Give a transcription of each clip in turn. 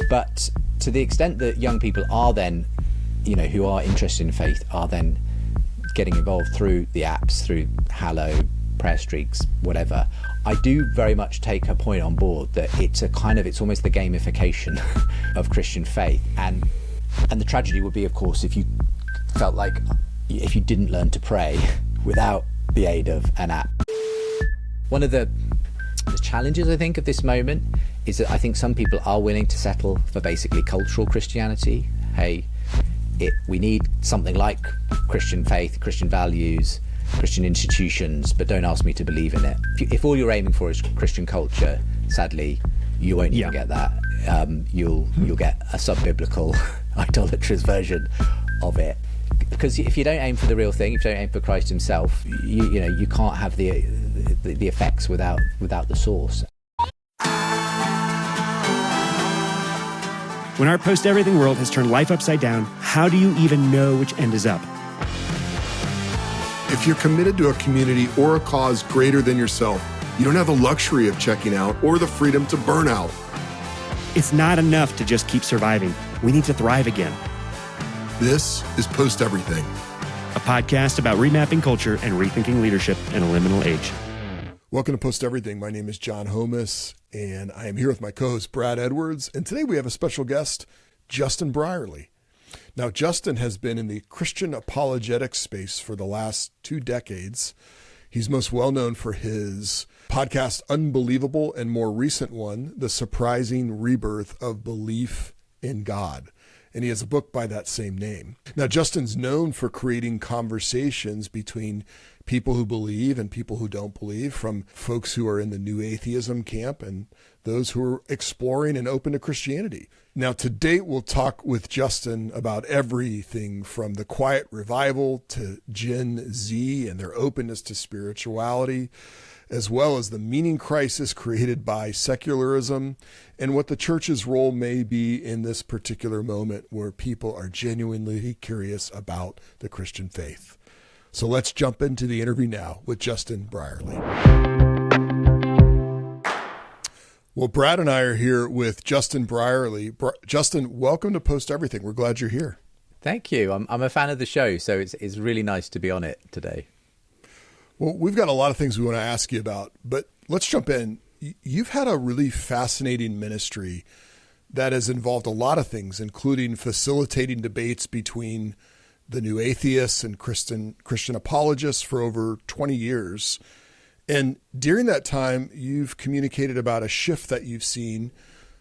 But to the extent that young people are then, who are interested in faith, are then getting involved through the apps, through Hallow, prayer streaks, whatever, I do very much take her point on board that it's almost the gamification of Christian faith. And the tragedy would be, of course, if you felt like if you didn't learn to pray without the aid of an app. One of the challenges, I think, of this moment is that I think some people are willing to settle for basically cultural Christianity. Hey, we need something like Christian faith, Christian values, Christian institutions, but don't ask me to believe in it. If all you're aiming for is Christian culture, sadly, you won't even get that. You'll get a sub-biblical, idolatrous version of it. Because if you don't aim for the real thing, if you don't aim for Christ himself, you can't have the effects without the source. When our post-everything world has turned life upside down, how do you even know which end is up? If you're committed to a community or a cause greater than yourself, you don't have the luxury of checking out or the freedom to burn out. It's not enough to just keep surviving. We need to thrive again. This is Post Everything, a podcast about remapping culture and rethinking leadership in a liminal age. Welcome to Post Everything. My name is John Houmes, and I am here with my co-host, Brad Edwards. And today we have a special guest, Justin Brierley. Now, Justin has been in the Christian apologetics space for the last 2 decades. He's most well known for his podcast, Unbelievable, and more recent one, The Surprising Rebirth of Belief in God. And he has a book by that same name. Now, Justin's known for creating conversations between people who believe and people who don't believe, from folks who are in the new atheism camp and those who are exploring and open to Christianity. Now, to date, we'll talk with Justin about everything from the quiet revival to Gen Z and their openness to spirituality, as well as the meaning crisis created by secularism and what the church's role may be in this particular moment where people are genuinely curious about the Christian faith. So let's jump into the interview now with Justin Brierley. Well, Brad and I are here with Justin Brierley. Justin, welcome to Post Everything. We're glad you're here. Thank you. I'm a fan of the show, so it's really nice to be on it today. Well, we've got a lot of things we want to ask you about, but let's jump in. You've had a really fascinating ministry that has involved a lot of things, including facilitating debates between the new atheists and Christian apologists for over 20 years. And during that time, you've communicated about a shift that you've seen,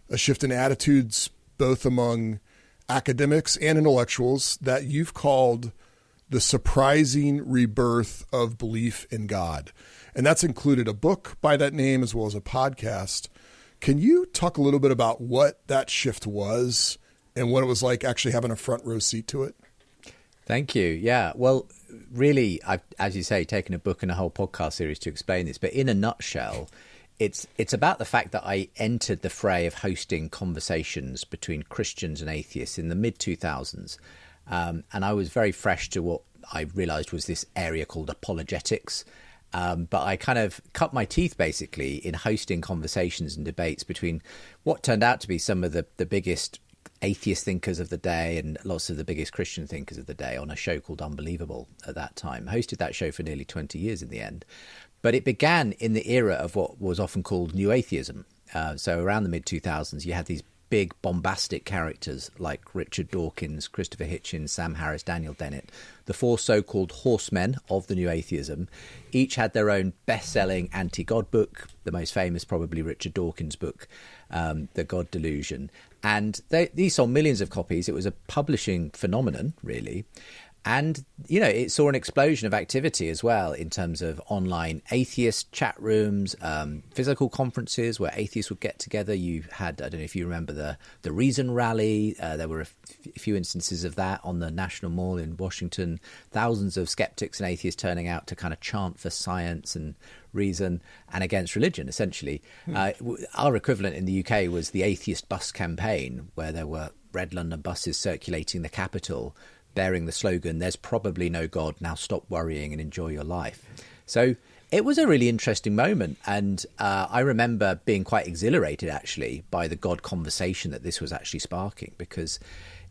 a shift in attitudes, both among academics and intellectuals, that you've called the surprising rebirth of belief in God. And that's included a book by that name as well as a podcast. Can you talk a little bit about what that shift was and what it was like actually having a front row seat to it? Thank you. Yeah. Well, really, I've, as you say, taken a book and a whole podcast series to explain this. But in a nutshell, it's about the fact that I entered the fray of hosting conversations between Christians and atheists in the mid-2000s. And I was very fresh to what I realized was this area called apologetics. But I kind of cut my teeth basically in hosting conversations and debates between what turned out to be some of the biggest atheist thinkers of the day and lots of the biggest Christian thinkers of the day on a show called Unbelievable at that time. I hosted that show for nearly 20 years in the end. But it began in the era of what was often called new atheism. So around the mid-2000s, you had these big bombastic characters like Richard Dawkins, Christopher Hitchens, Sam Harris, Daniel Dennett, the 4 so-called horsemen of the new atheism. Each had their own best-selling anti-God book, the most famous probably Richard Dawkins' book, The God Delusion. And these sold millions of copies. It was a publishing phenomenon, really. And, it saw an explosion of activity as well in terms of online atheist chat rooms, physical conferences where atheists would get together. You had, I don't know if you remember the Reason Rally. There were a few instances of that on the National Mall in Washington. Thousands of skeptics and atheists turning out to kind of chant for science and reason and against religion, essentially. Our equivalent in the UK was the Atheist Bus Campaign, where there were red London buses circulating the capital bearing the slogan, "There's probably no God, now stop worrying and enjoy your life." So It was a really interesting moment. And I remember being quite exhilarated, actually, by the God conversation that this was actually sparking, because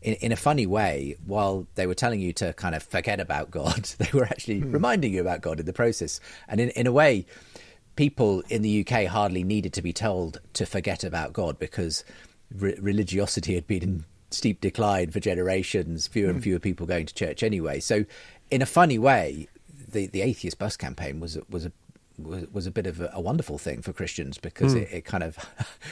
in a funny way, while they were telling you to kind of forget about God, they were actually reminding you about God in the process. And in a way, people in the UK hardly needed to be told to forget about God, because religiosity had been in steep decline for generations, fewer and fewer people going to church anyway. So in a funny way, the atheist bus campaign was a bit of a wonderful thing for Christians, because it kind of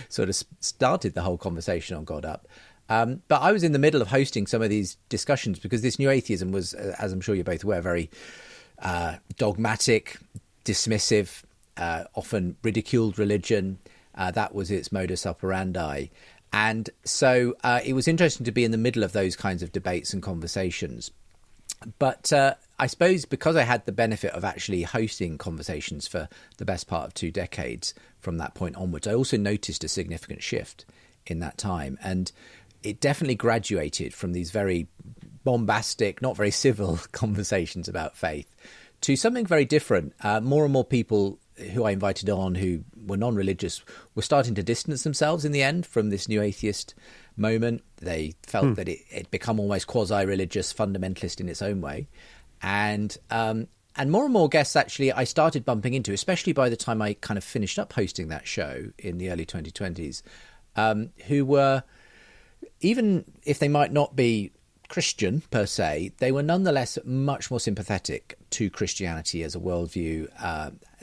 sort of started the whole conversation on God up. But I was in the middle of hosting some of these discussions, because this new atheism was, as I'm sure you're both aware, very dogmatic, dismissive, often ridiculed religion. That was its modus operandi. And so it was interesting to be in the middle of those kinds of debates and conversations. But I suppose because I had the benefit of actually hosting conversations for the best part of 2 decades from that point onwards, I also noticed a significant shift in that time. And it definitely graduated from these very bombastic, not very civil conversations about faith to something very different. More and more people who I invited on who were non-religious were starting to distance themselves in the end from this new atheist moment. They felt that it had become almost quasi-religious, fundamentalist in its own way. And more and more guests actually I started bumping into, especially by the time I kind of finished up hosting that show in the early 2020s, who were, even if they might not be Christian per se, they were nonetheless much more sympathetic to Christianity as a worldview,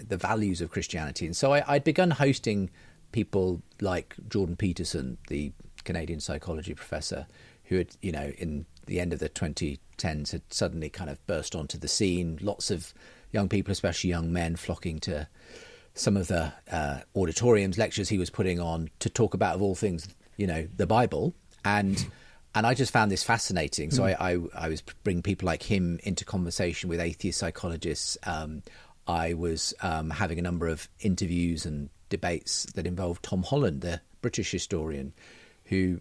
the values of Christianity. And so I'd begun hosting people like Jordan Peterson, the Canadian psychology professor, who had, in the end of the 2010s had suddenly kind of burst onto the scene. Lots of young people, especially young men, flocking to some of the auditoriums, lectures he was putting on to talk about, of all things, the Bible. And I just found this fascinating. So I was bringing people like him into conversation with atheist psychologists. I was having a number of interviews and debates that involved Tom Holland, the British historian, who,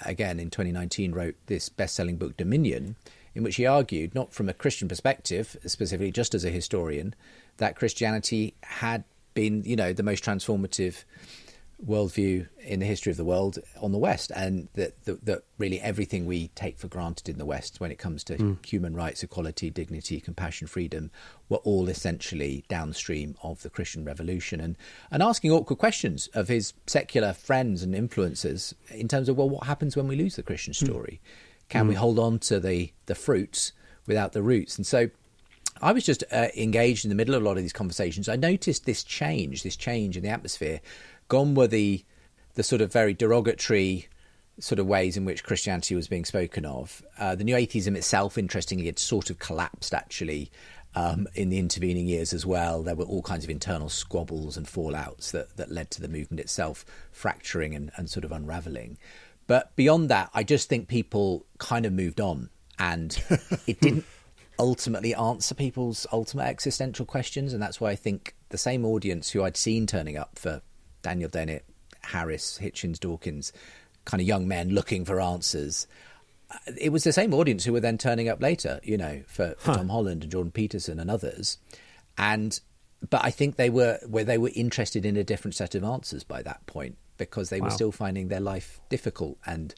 again, in 2019 wrote this best-selling book, Dominion, in which he argued, not from a Christian perspective, specifically just as a historian, that Christianity had been, the most transformative worldview in the history of the world on the West, and that really everything we take for granted in the West when it comes to human rights, equality, dignity, compassion, freedom, were all essentially downstream of the Christian Revolution, and asking awkward questions of his secular friends and influencers in terms of, well, what happens when we lose the Christian story? Can we hold on to the fruits without the roots? And so I was just engaged in the middle of a lot of these conversations. I noticed this change in the atmosphere. Gone were the sort of very derogatory sort of ways in which Christianity was being spoken of. The new atheism itself, interestingly, had sort of collapsed, actually, in the intervening years as well. There were all kinds of internal squabbles and fallouts that led to the movement itself fracturing and sort of unravelling. But beyond that, I just think people kind of moved on, and it didn't ultimately answer people's ultimate existential questions. And that's why I think the same audience who I'd seen turning up for Daniel Dennett, Harris, Hitchens, Dawkins, kind of young men looking for answers, it was the same audience who were then turning up later, for Tom Holland and Jordan Peterson and others. But I think they were interested in a different set of answers by that point, because they were still finding their life difficult, and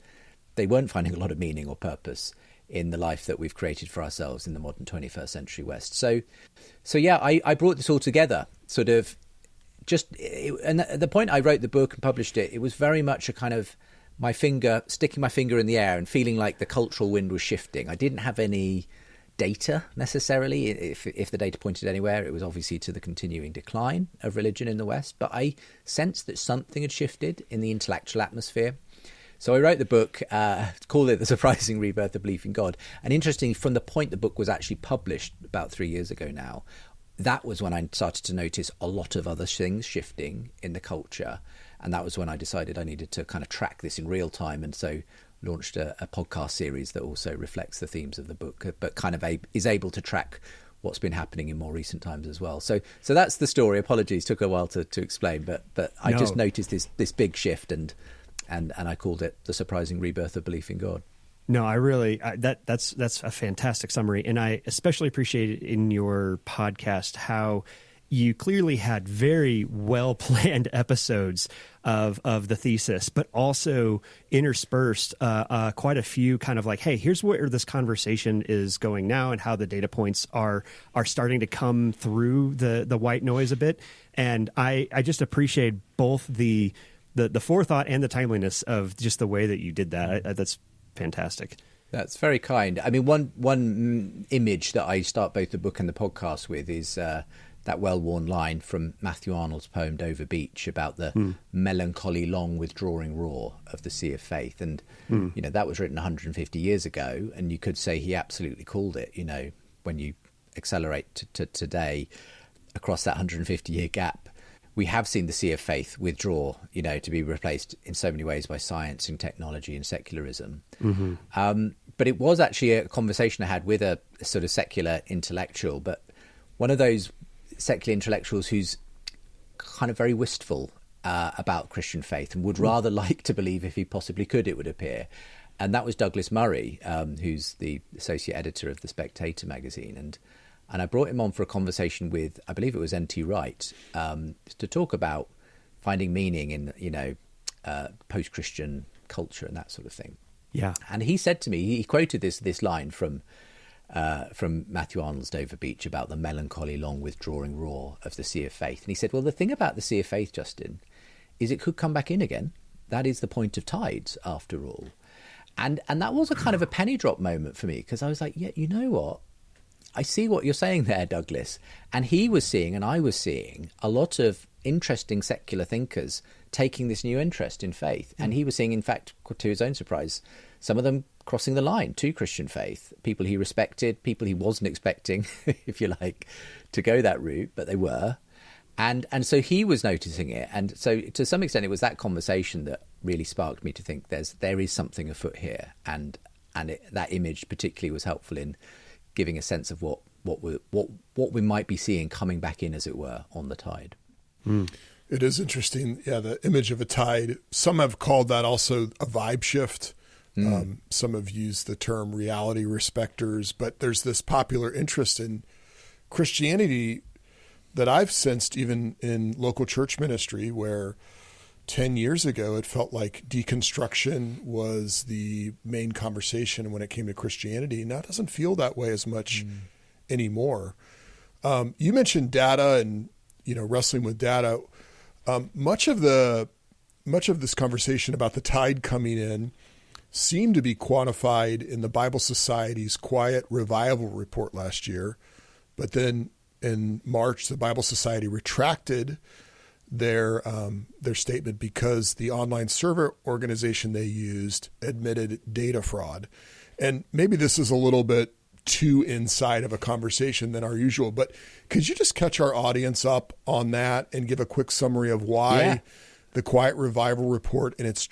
they weren't finding a lot of meaning or purpose in the life that we've created for ourselves in the modern 21st century West. So yeah, I brought this all together, sort of. And at the point I wrote the book and published it, it was very much a kind of sticking my finger in the air and feeling like the cultural wind was shifting. I didn't have any data necessarily. If the data pointed anywhere, it was obviously to the continuing decline of religion in the West. But I sensed that something had shifted in the intellectual atmosphere. So I wrote the book, called it The Surprising Rebirth of Belief in God. And interestingly, from the point the book was actually published about 3 years ago now, that was when I started to notice a lot of other things shifting in the culture. And that was when I decided I needed to kind of track this in real time. And so launched a podcast series that also reflects the themes of the book, but kind of is able to track what's been happening in more recent times as well. So that's the story. Apologies, took a while to explain, but I just noticed this big shift, and I called it The Surprising Rebirth of Belief in God. No, I really that's a fantastic summary, and I especially appreciate in your podcast how you clearly had very well-planned episodes of the thesis, but also interspersed quite a few kind of like, hey, here's where this conversation is going now and how the data points are starting to come through the white noise a bit. And I just appreciate both the forethought and the timeliness of just the way that you did that. That's fantastic. That's very kind. I mean, one image that I start both the book and the podcast with is that well-worn line from Matthew Arnold's poem Dover Beach about the melancholy long withdrawing roar of the sea of faith. And, that was written 150 years ago, and you could say he absolutely called it, when you accelerate to today across that 150-year gap. We have seen the sea of faith withdraw, to be replaced in so many ways by science and technology and secularism. But it was actually a conversation I had with a sort of secular intellectual, but one of those secular intellectuals who's kind of very wistful about Christian faith and would rather like to believe, if he possibly could, it would appear. And that was Douglas Murray, who's the associate editor of The Spectator magazine. And I brought him on for a conversation with, I believe it was N.T. Wright, to talk about finding meaning in, post-Christian culture and that sort of thing. Yeah. And he said to me, he quoted this line from Matthew Arnold's Dover Beach about the melancholy long withdrawing roar of the sea of faith. And he said, well, the thing about the sea of faith, Justin, is it could come back in again. That is the point of tides, after all. And that was a kind of a penny drop moment for me, because I was like, yeah, you know what? I see what you're saying there, Douglas. And he was seeing, and I was seeing, a lot of interesting secular thinkers taking this new interest in faith. And he was seeing, in fact, to his own surprise, some of them crossing the line to Christian faith, people he respected, people he wasn't expecting, if you like, to go that route, but they were. And so he was noticing it. And so to some extent, it was that conversation that really sparked me to think there is something afoot here. And that image particularly was helpful in giving a sense of what we might be seeing coming back in, as it were, on the tide. It is interesting. Yeah, the image of a tide. Some have called that also a vibe shift. Some have used the term reality respecters, but there's this popular interest in Christianity that I've sensed even in local church ministry, where 10 years ago it felt like deconstruction was the main conversation when it came to Christianity. Now it doesn't feel that way as much anymore. You mentioned data and wrestling with data. Much of this conversation about the tide coming in seemed to be quantified in the Bible Society's Quiet Revival report last year. But then in March, the Bible Society retracted their statement because the online server organization they used admitted data fraud. And maybe this is a little bit too inside of a conversation than our usual, but could you just catch our audience up on that and give a quick summary of why the Quiet Revival report and its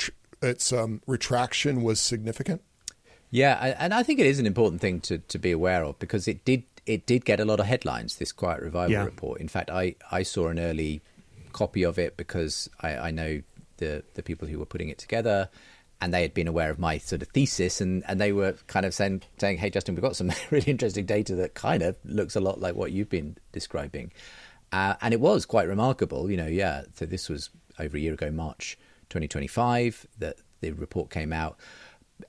retraction was significant? Yeah, and I think it is an important thing to be aware of, because it did get a lot of headlines, this Quiet Revival report. In fact, I saw an early copy of it because I know the people who were putting it together, and they had been aware of my sort of thesis, and they were kind of saying, hey, Justin, we've got some really interesting data that kind of looks a lot like what you've been describing. And it was quite remarkable, So this was over a year ago, March 2025, that the report came out,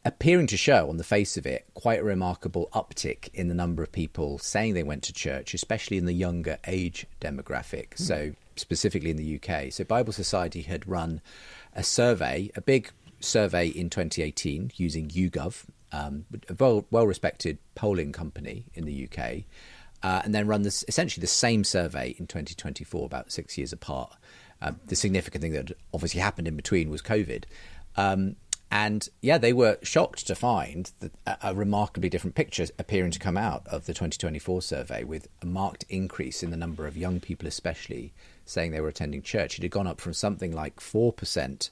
appearing to show on the face of it quite a remarkable uptick in the number of people saying they went to church, especially in the younger age demographic. So specifically in the UK. So Bible Society had run a survey, a big survey in 2018 using YouGov, a well-respected polling company in the UK, and then run essentially the same survey in 2024, about 6 years apart. The significant thing that obviously happened in between was COVID. And they were shocked to find that a remarkably different picture appearing to come out of the 2024 survey, with a marked increase in the number of young people, especially, saying they were attending church. It had gone up from something like 4%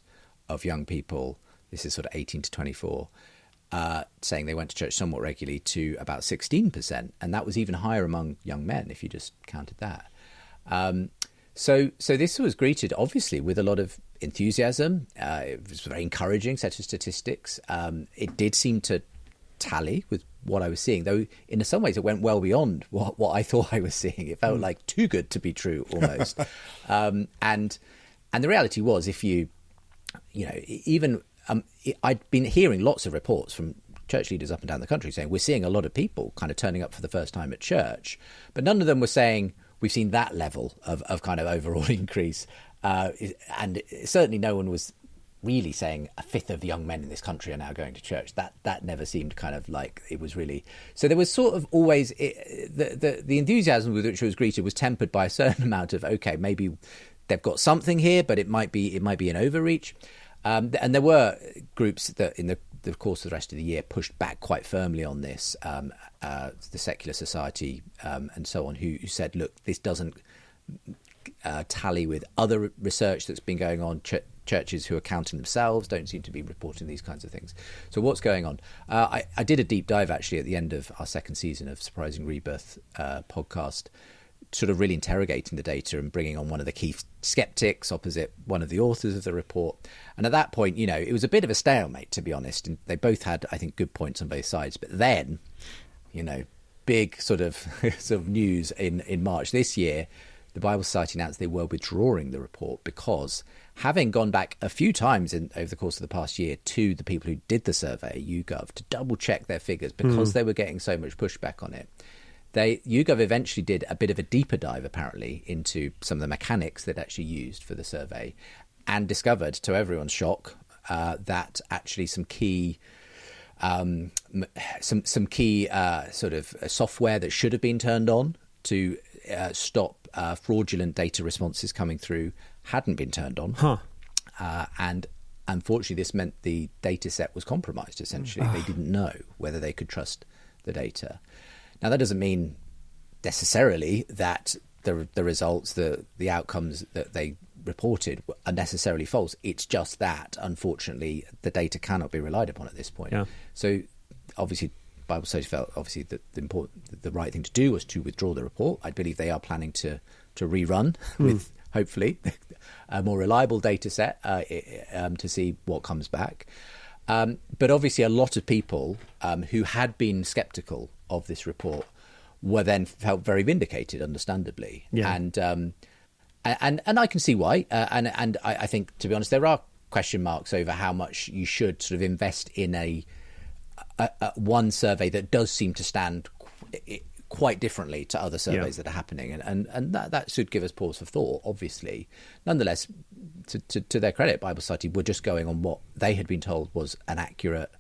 of young people, this is sort of 18 to 24, saying they went to church somewhat regularly, to about 16%. And that was even higher among young men, if you just counted that. So this was greeted, obviously, with a lot of enthusiasm. It was a very encouraging set of statistics. It did seem to tally with what I was seeing, though in some ways it went well beyond what I thought I was seeing. It felt like too good to be true almost. And the reality was, if you know, even I'd been hearing lots of reports from church leaders up and down the country saying we're seeing a lot of people kind of turning up for the first time at church, but none of them were saying we've seen that level of kind of overall increase. And certainly no one was really saying a fifth of the young men in this country are now going to church. That never seemed kind of like it was really. So there was sort of always the enthusiasm with which it was greeted was tempered by a certain amount of, okay, maybe they've got something here, but it might be an overreach. And there were groups that in the course of the rest of the year pushed back quite firmly on this, the Secular Society and so on, who said, look, this doesn't tally with other research that's been going on. Churches who are counting themselves don't seem to be reporting these kinds of things. So what's going on? I did a deep dive actually at the end of our second season of Surprising Rebirth podcast, sort of really interrogating the data and bringing on one of the key skeptics opposite one of the authors of the report. And at that point, you know, it was a bit of a stalemate, to be honest. And they both had, I think, good points on both sides. But then, you know, big sort of news in March this year, the Bible Society announced they were withdrawing the report because, having gone back a few times over the course of the past year to the people who did the survey, YouGov, to double check their figures because they were getting so much pushback on it, YouGov eventually did a bit of a deeper dive, apparently, into some of the mechanics they'd actually used for the survey, and discovered, to everyone's shock, that actually some key sort of software that should have been turned on to stop fraudulent data responses coming through hadn't been turned on. And unfortunately, this meant the data set was compromised, essentially. They didn't know whether they could trust the data. Now, that doesn't mean necessarily that the results, the outcomes that they reported are necessarily false. It's just that, unfortunately, the data cannot be relied upon at this point. Yeah. So, obviously, Bible Society felt obviously that the right thing to do was to withdraw the report. I believe they are planning to rerun with hopefully a more reliable data set to see what comes back. But obviously, a lot of people who had been sceptical of this report were then felt very vindicated, understandably. Yeah. And I can see why. And I think, to be honest, there are question marks over how much you should sort of invest in a one survey that does seem to stand quite differently to other surveys that are happening, and that should give us pause for thought, obviously. Nonetheless, to their credit, Bible Society were just going on what they had been told was an accurate,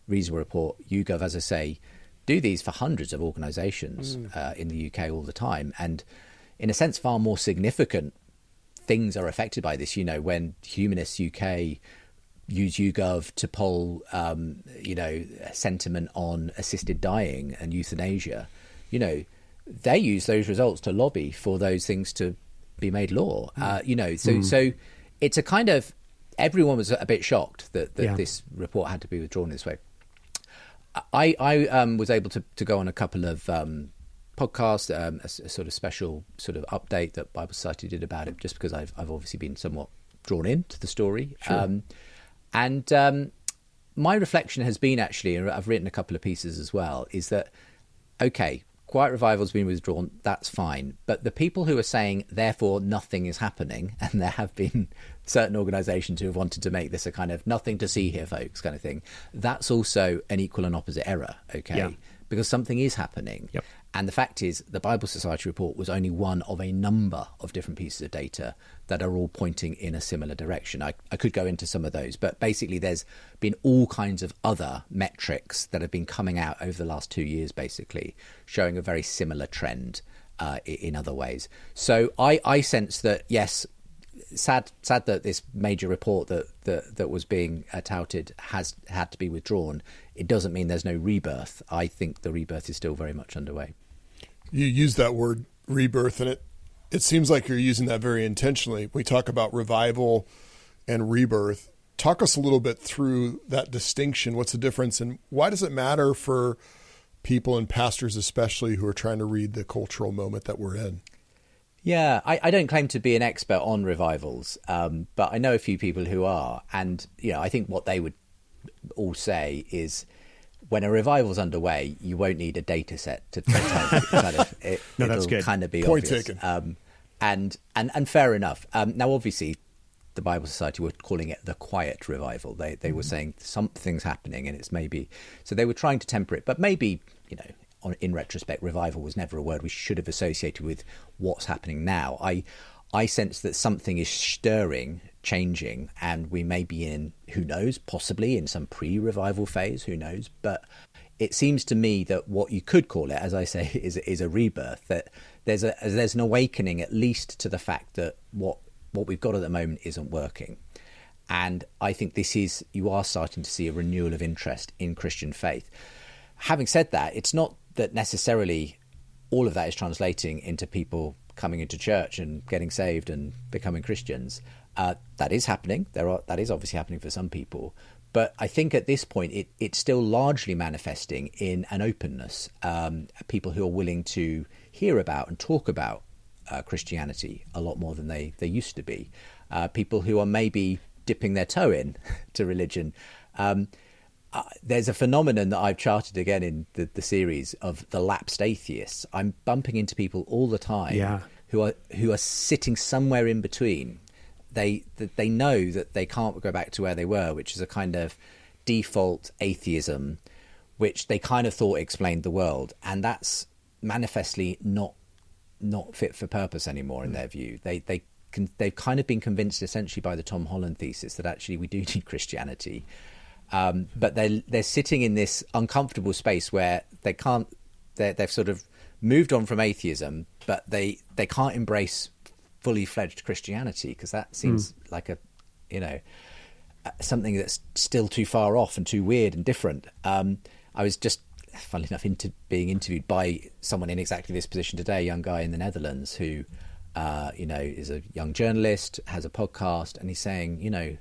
reasonable report. YouGov, as I say, do these for hundreds of organisations in the UK all the time, and in a sense, far more significant things are affected by this. You know, when Humanists UK use YouGov to poll, sentiment on assisted dying and euthanasia, you know, they use those results to lobby for those things to be made law. So it's a kind of, everyone was a bit shocked that this report had to be withdrawn this way. I was able to go on a couple of podcasts, a sort of special sort of update that Bible Society did about it, just because I've obviously been somewhat drawn into the story. Sure. My reflection has been, actually, and I've written a couple of pieces as well, is that, okay, Quiet Revival's been withdrawn, that's fine. But the people who are saying, therefore, nothing is happening, and there have been certain organisations who have wanted to make this a kind of nothing to see here, folks, kind of thing, that's also an equal and opposite error, okay? Yeah. Because something is happening. Yep. And the fact is, the Bible Society report was only one of a number of different pieces of data that are all pointing in a similar direction. I could go into some of those, but basically there's been all kinds of other metrics that have been coming out over the last 2 years, basically, showing a very similar trend in other ways. So I sense that, yes, sad that this major report that was being touted has had to be withdrawn. It doesn't mean there's no rebirth. I think the rebirth is still very much underway. You use that word rebirth, and it seems like you're using that very intentionally. We talk about revival and rebirth. Talk us a little bit through that distinction. What's the difference, and why does it matter for people and pastors especially who are trying to read the cultural moment that we're in? Yeah, I don't claim to be an expert on revivals, but I know a few people who are. And, you know, I think what they would all say is when a revival's underway, you won't need a data set to kind of No, that's good. kind of be Point obvious. taken. And fair enough. Now, obviously, the Bible Society were calling it the quiet revival. They were saying something's happening, and it's maybe so they were trying to temper it. But maybe, in retrospect, revival was never a word we should have associated with what's happening now. I sense that something is stirring, changing, and we may be in, who knows, possibly in some pre-revival phase, who knows. But it seems to me that what you could call it, as I say, is a rebirth, that there's an awakening, at least to the fact that what we've got at the moment isn't working. And I think you are starting to see a renewal of interest in Christian faith. Having said that, it's not that necessarily all of that is translating into people coming into church and getting saved and becoming Christians. That is happening. That is obviously happening for some people. But I think at this point, it's still largely manifesting in an openness. People who are willing to hear about and talk about Christianity a lot more than they used to be. People who are maybe dipping their toe in to religion. There's a phenomenon that I've charted again in the series of the lapsed atheists. I'm bumping into people all the time who are sitting somewhere in between. They know that they can't go back to where they were, which is a kind of default atheism, which they kind of thought explained the world, and that's manifestly not fit for purpose anymore in their view. They've kind of been convinced essentially by the Tom Holland thesis that actually we do need Christianity. But they're sitting in this uncomfortable space where they've sort of moved on from atheism, but they can't embrace fully fledged Christianity because that seems like something that's still too far off and too weird and different. I was just, funnily enough, being interviewed by someone in exactly this position today, a young guy in the Netherlands who, is a young journalist, has a podcast, and he's saying,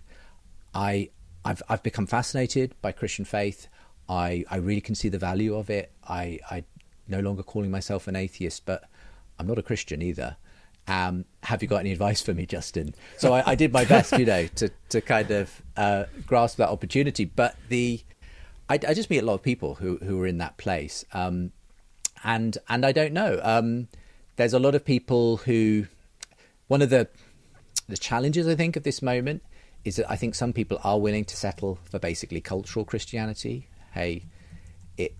I've become fascinated by Christian faith. I really can see the value of it. I no longer calling myself an atheist, but I'm not a Christian either. Have you got any advice for me, Justin? So I did my best, to kind of grasp that opportunity. But I just meet a lot of people who are in that place, and I don't know. There's a lot of people who, one of the challenges I think of this moment is that I think some people are willing to settle for basically cultural Christianity. Hey,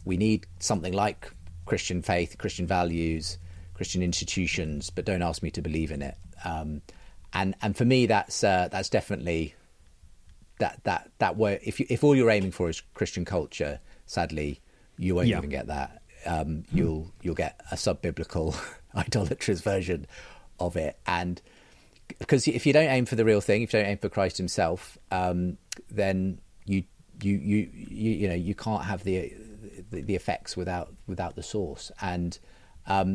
we need something like Christian faith, Christian values, Christian institutions, but don't ask me to believe in it. And for me, that's definitely that way. If all you're aiming for is Christian culture, sadly, you won't even get that. You'll get a sub-biblical, idolatrous version of it. And because if you don't aim for the real thing, if you don't aim for Christ himself, then you can't have the effects without the source. And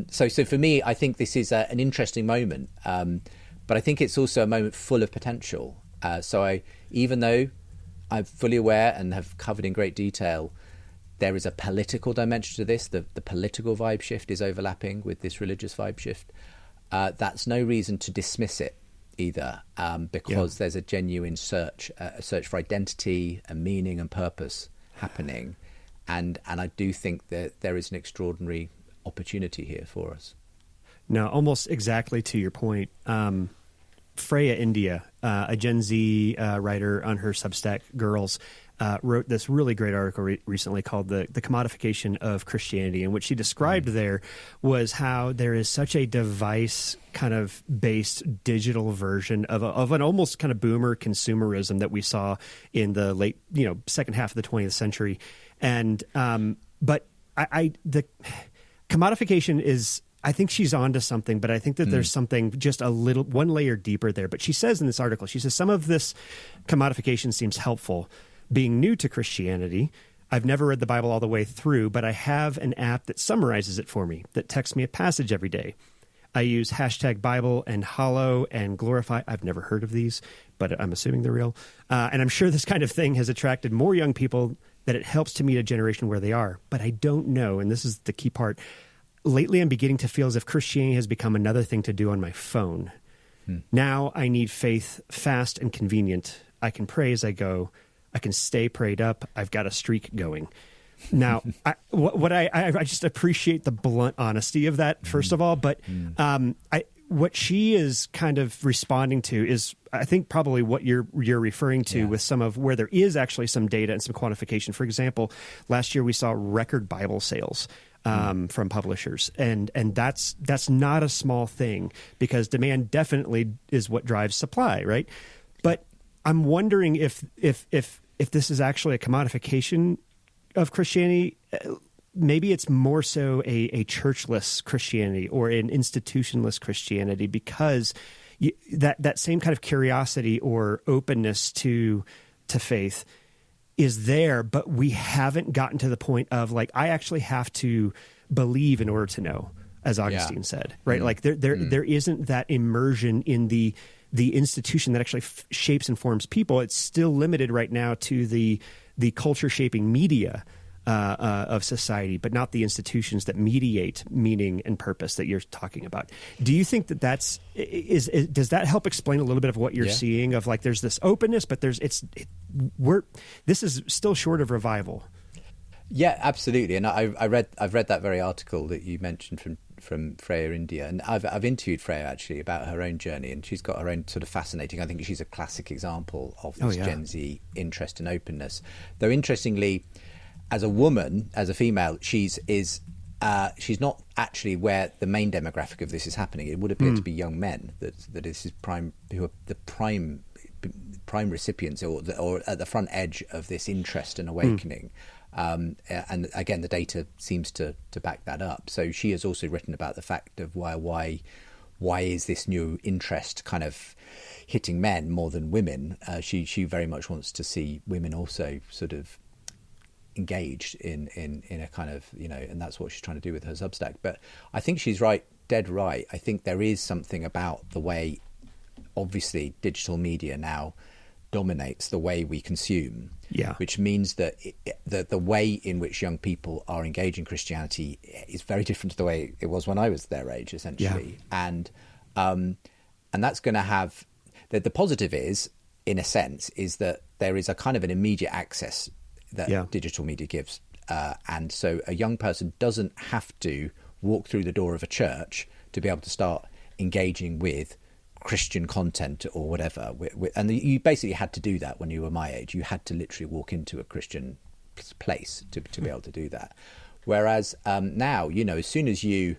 so for me, I think this is an interesting moment, but I think it's also a moment full of potential. Even though I'm fully aware and have covered in great detail, there is a political dimension to this. The political vibe shift is overlapping with this religious vibe shift. That's no reason to dismiss it either, because there's a genuine search for identity and meaning and purpose happening, and I do think that there is an extraordinary opportunity here for us. Now, almost exactly to your point, Freya India, a Gen Z writer on her Substack, Girls, wrote this really great article recently called the Commodification of Christianity. And what she described there was how there is such a device kind of based digital version of an almost kind of boomer consumerism that we saw in the late, second half of the 20th century. And but the commodification is, I think she's onto something, but I think that there's something just one layer deeper there. But she says in this article, some of this commodification seems helpful. Being new to Christianity, I've never read the Bible all the way through, but I have an app that summarizes it for me, that texts me a passage every day. I use #Bible and Hollow and Glorify. I've never heard of these, but I'm assuming they're real. And I'm sure this kind of thing has attracted more young people, that it helps to meet a generation where they are. But I don't know, and this is the key part, lately I'm beginning to feel as if Christianity has become another thing to do on my phone. Now I need faith fast and convenient. I can pray as I go. I can stay prayed up. I've got a streak going. Now, I just appreciate the blunt honesty of that, first of all. But what she is kind of responding to is, I think, probably what you're referring to with some of where there is actually some data and some quantification. For example, last year we saw record Bible sales from publishers, and that's not a small thing, because demand definitely is what drives supply, right? But I'm wondering if this is actually a commodification of Christianity. Maybe it's more so a churchless Christianity or an institutionless Christianity, because that same kind of curiosity or openness to faith is there, but we haven't gotten to the point of, like, I actually have to believe in order to know, as Augustine said, right? Like there isn't that immersion in the institution that actually shapes and forms people. It's still limited right now to the culture shaping media of society, but not the institutions that mediate meaning and purpose that you're talking about. Do you think that does that help explain a little bit of what you're seeing, of like, there's this openness, but this is still short of revival? Yeah, absolutely. And I've read that very article that you mentioned from Freya India, and I've interviewed Freya actually about her own journey, and she's got her own sort of fascinating. I think she's a classic example of this Gen Z interest and openness. Though interestingly, as a woman, as a female, she's not actually where the main demographic of this is happening. It would appear to be young men that is who are the prime recipients or at the front edge of this interest and awakening. And again, the data seems to back that up. So she has also written about the fact of why is this new interest kind of hitting men more than women. She very much wants to see women also sort of engaged in a kind of, and that's what she's trying to do with her Substack. But I think she's dead right. I think there is something about the way, obviously, digital media now dominates the way we consume, which means that the way in which young people are engaging Christianity is very different to the way it was when I was their age, essentially. And that's going to have the positive is, in a sense, is that there is a kind of an immediate access that digital media gives. And so a young person doesn't have to walk through the door of a church to be able to start engaging with Christian content or whatever. And you basically had to do that when you were my age. You had to literally walk into a Christian place to be able to do that. Whereas now, as soon as you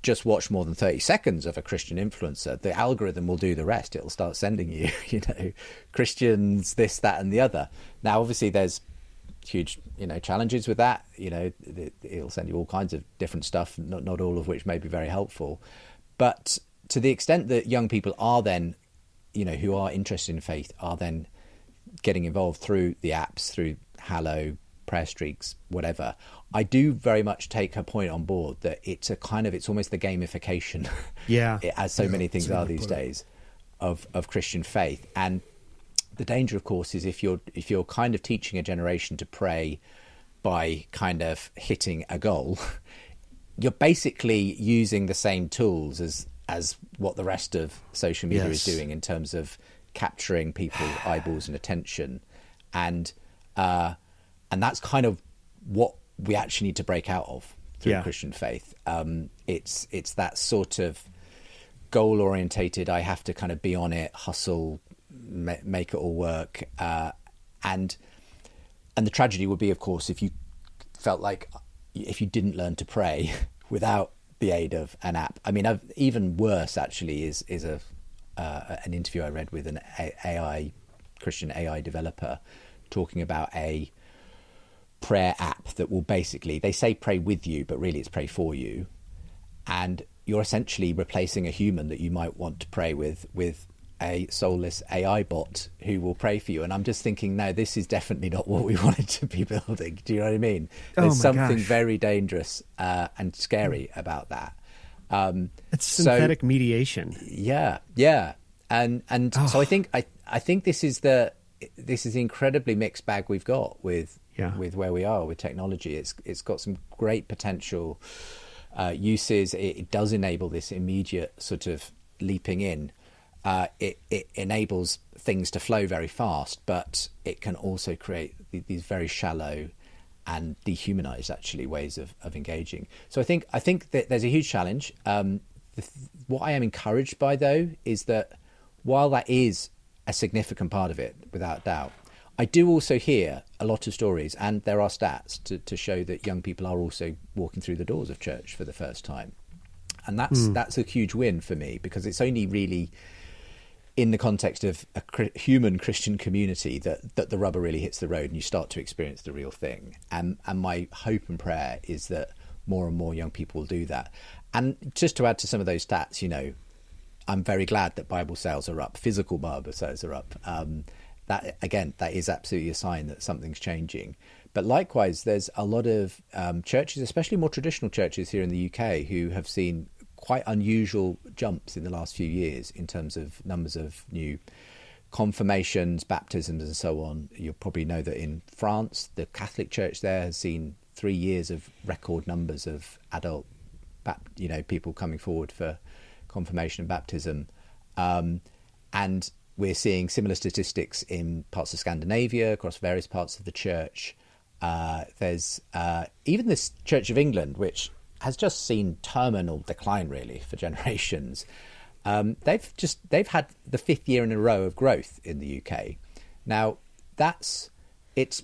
just watch more than 30 seconds of a Christian influencer, the algorithm will do the rest. It'll start sending you, Christians, this, that, and the other. Now, obviously, there's huge, challenges with that. It'll send you all kinds of different stuff, not all of which may be very helpful. But to the extent that young people are then, who are interested in faith, are then getting involved through the apps, through Hallow, prayer streaks, whatever, I do very much take her point on board that it's almost the gamification, as so many things are these days, of Christian faith. And the danger, of course, is if you're kind of teaching a generation to pray by kind of hitting a goal, you're basically using the same tools as what the rest of social media is doing in terms of capturing people's eyeballs and attention, and that's kind of what we actually need to break out of through Christian faith. It's that sort of goal orientated. I have to kind of be on it, hustle, make it all work, and the tragedy would be, of course, if you felt like if you didn't learn to pray without the aid of an app. I mean, even worse actually is an interview I read with an Christian AI developer talking about a prayer app that will basically, they say pray with you, but really it's pray for you, and you're essentially replacing a human that you might want to pray with a soulless AI bot who will pray for you. And I'm just thinking, no, this is definitely not what we wanted to be building. Do you know what I mean? There's something very dangerous and scary about that. It's synthetic mediation. Yeah. And so I think this is the incredibly mixed bag we've got with where we are with technology. It's got some great potential uses. It does enable this immediate sort of leaping in. It enables things to flow very fast, but it can also create these very shallow dehumanized actually ways of engaging. So I think that there's a huge challenge. What I am encouraged by, though, is that while that is a significant part of it, without doubt, I do also hear a lot of stories, and there are stats to show that young people are also walking through the doors of church for the first time. And that's a huge win for me, because it's only really in the context of a human Christian community that the rubber really hits the road and you start to experience the real thing. And my hope and prayer is that more and more young people will do that. And just to add to some of those stats, I'm very glad that Bible sales are up, physical Bible sales are up. That is absolutely a sign that something's changing. But likewise, there's a lot of churches, especially more traditional churches here in the UK, who have seen quite unusual jumps in the last few years in terms of numbers of new confirmations, baptisms, and so on. You'll probably know that in France, the Catholic Church there has seen 3 years of record numbers of adult, people coming forward for confirmation and baptism, and we're seeing similar statistics in parts of Scandinavia, across various parts of the church. There's even this Church of England, which has just seen terminal decline really for generations. They've had the 5th year in a row of growth in the UK. Now it's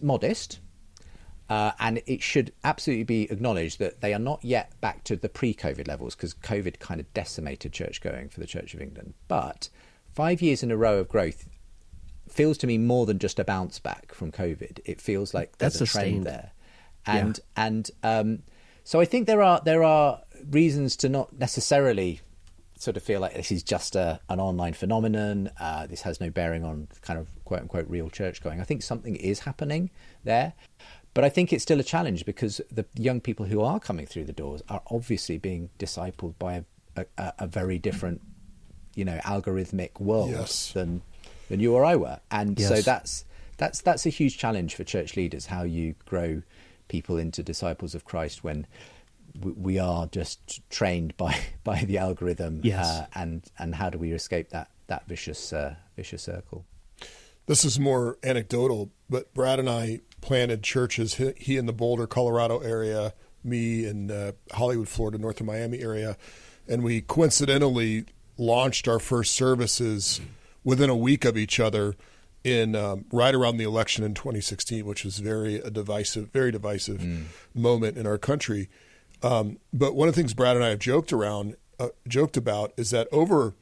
modest, and it should absolutely be acknowledged that they are not yet back to the pre-COVID levels, because COVID kind of decimated church going for the Church of England. But 5 years in a row of growth feels to me more than just a bounce back from COVID. It feels like there's a trend there, so I think there are reasons to not necessarily sort of feel like this is just an online phenomenon. This has no bearing on kind of quote unquote real church going. I think something is happening there, but I think it's still a challenge, because the young people who are coming through the doors are obviously being discipled by a very different, algorithmic world than you or I were, and so that's a huge challenge for church leaders. How you grow people into disciples of Christ when we are just trained by the algorithm, and how do we escape that vicious circle? This is more anecdotal, but Brad and I planted churches, he in the Boulder, Colorado area, me in Hollywood, Florida, north of Miami area, and we coincidentally launched our first services within a week of each other in right around the election in 2016, which was very divisive moment in our country. But one of the things Brad and I have joked about is that over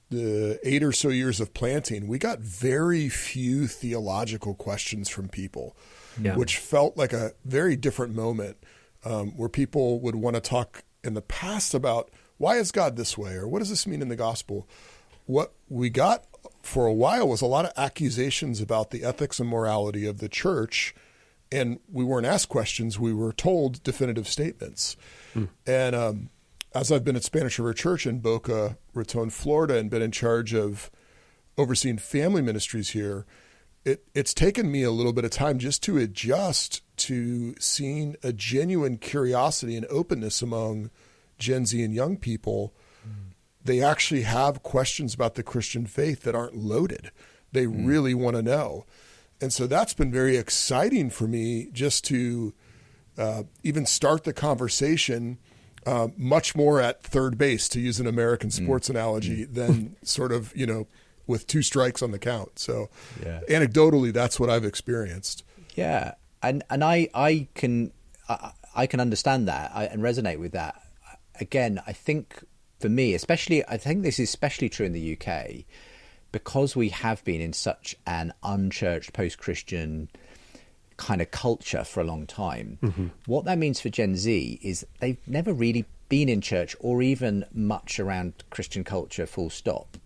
the 8 or so years of planting, we got very few theological questions from people, which felt like a very different moment, where people would want to talk in the past about, why is God this way? Or what does this mean in the gospel? What we got for a while was a lot of accusations about the ethics and morality of the church, and we weren't asked questions. We were told definitive statements. And as I've been at Spanish River Church in Boca Raton, Florida, and been in charge of overseeing family ministries here, it's taken me a little bit of time just to adjust to seeing a genuine curiosity and openness among Gen Z and young people. They actually have questions about the Christian faith that aren't loaded. They really want to know. And so that's been very exciting for me, just to even start the conversation much more at third base, to use an American sports analogy, than sort of, with 2 strikes on the count. So anecdotally, that's what I've experienced. Yeah. And I can understand that and resonate with that. Again, I think for me, I think this is especially true in the UK, because we have been in such an unchurched, post-Christian kind of culture for a long time. What that means for Gen Z is they've never really been in church or even much around Christian culture, full stop.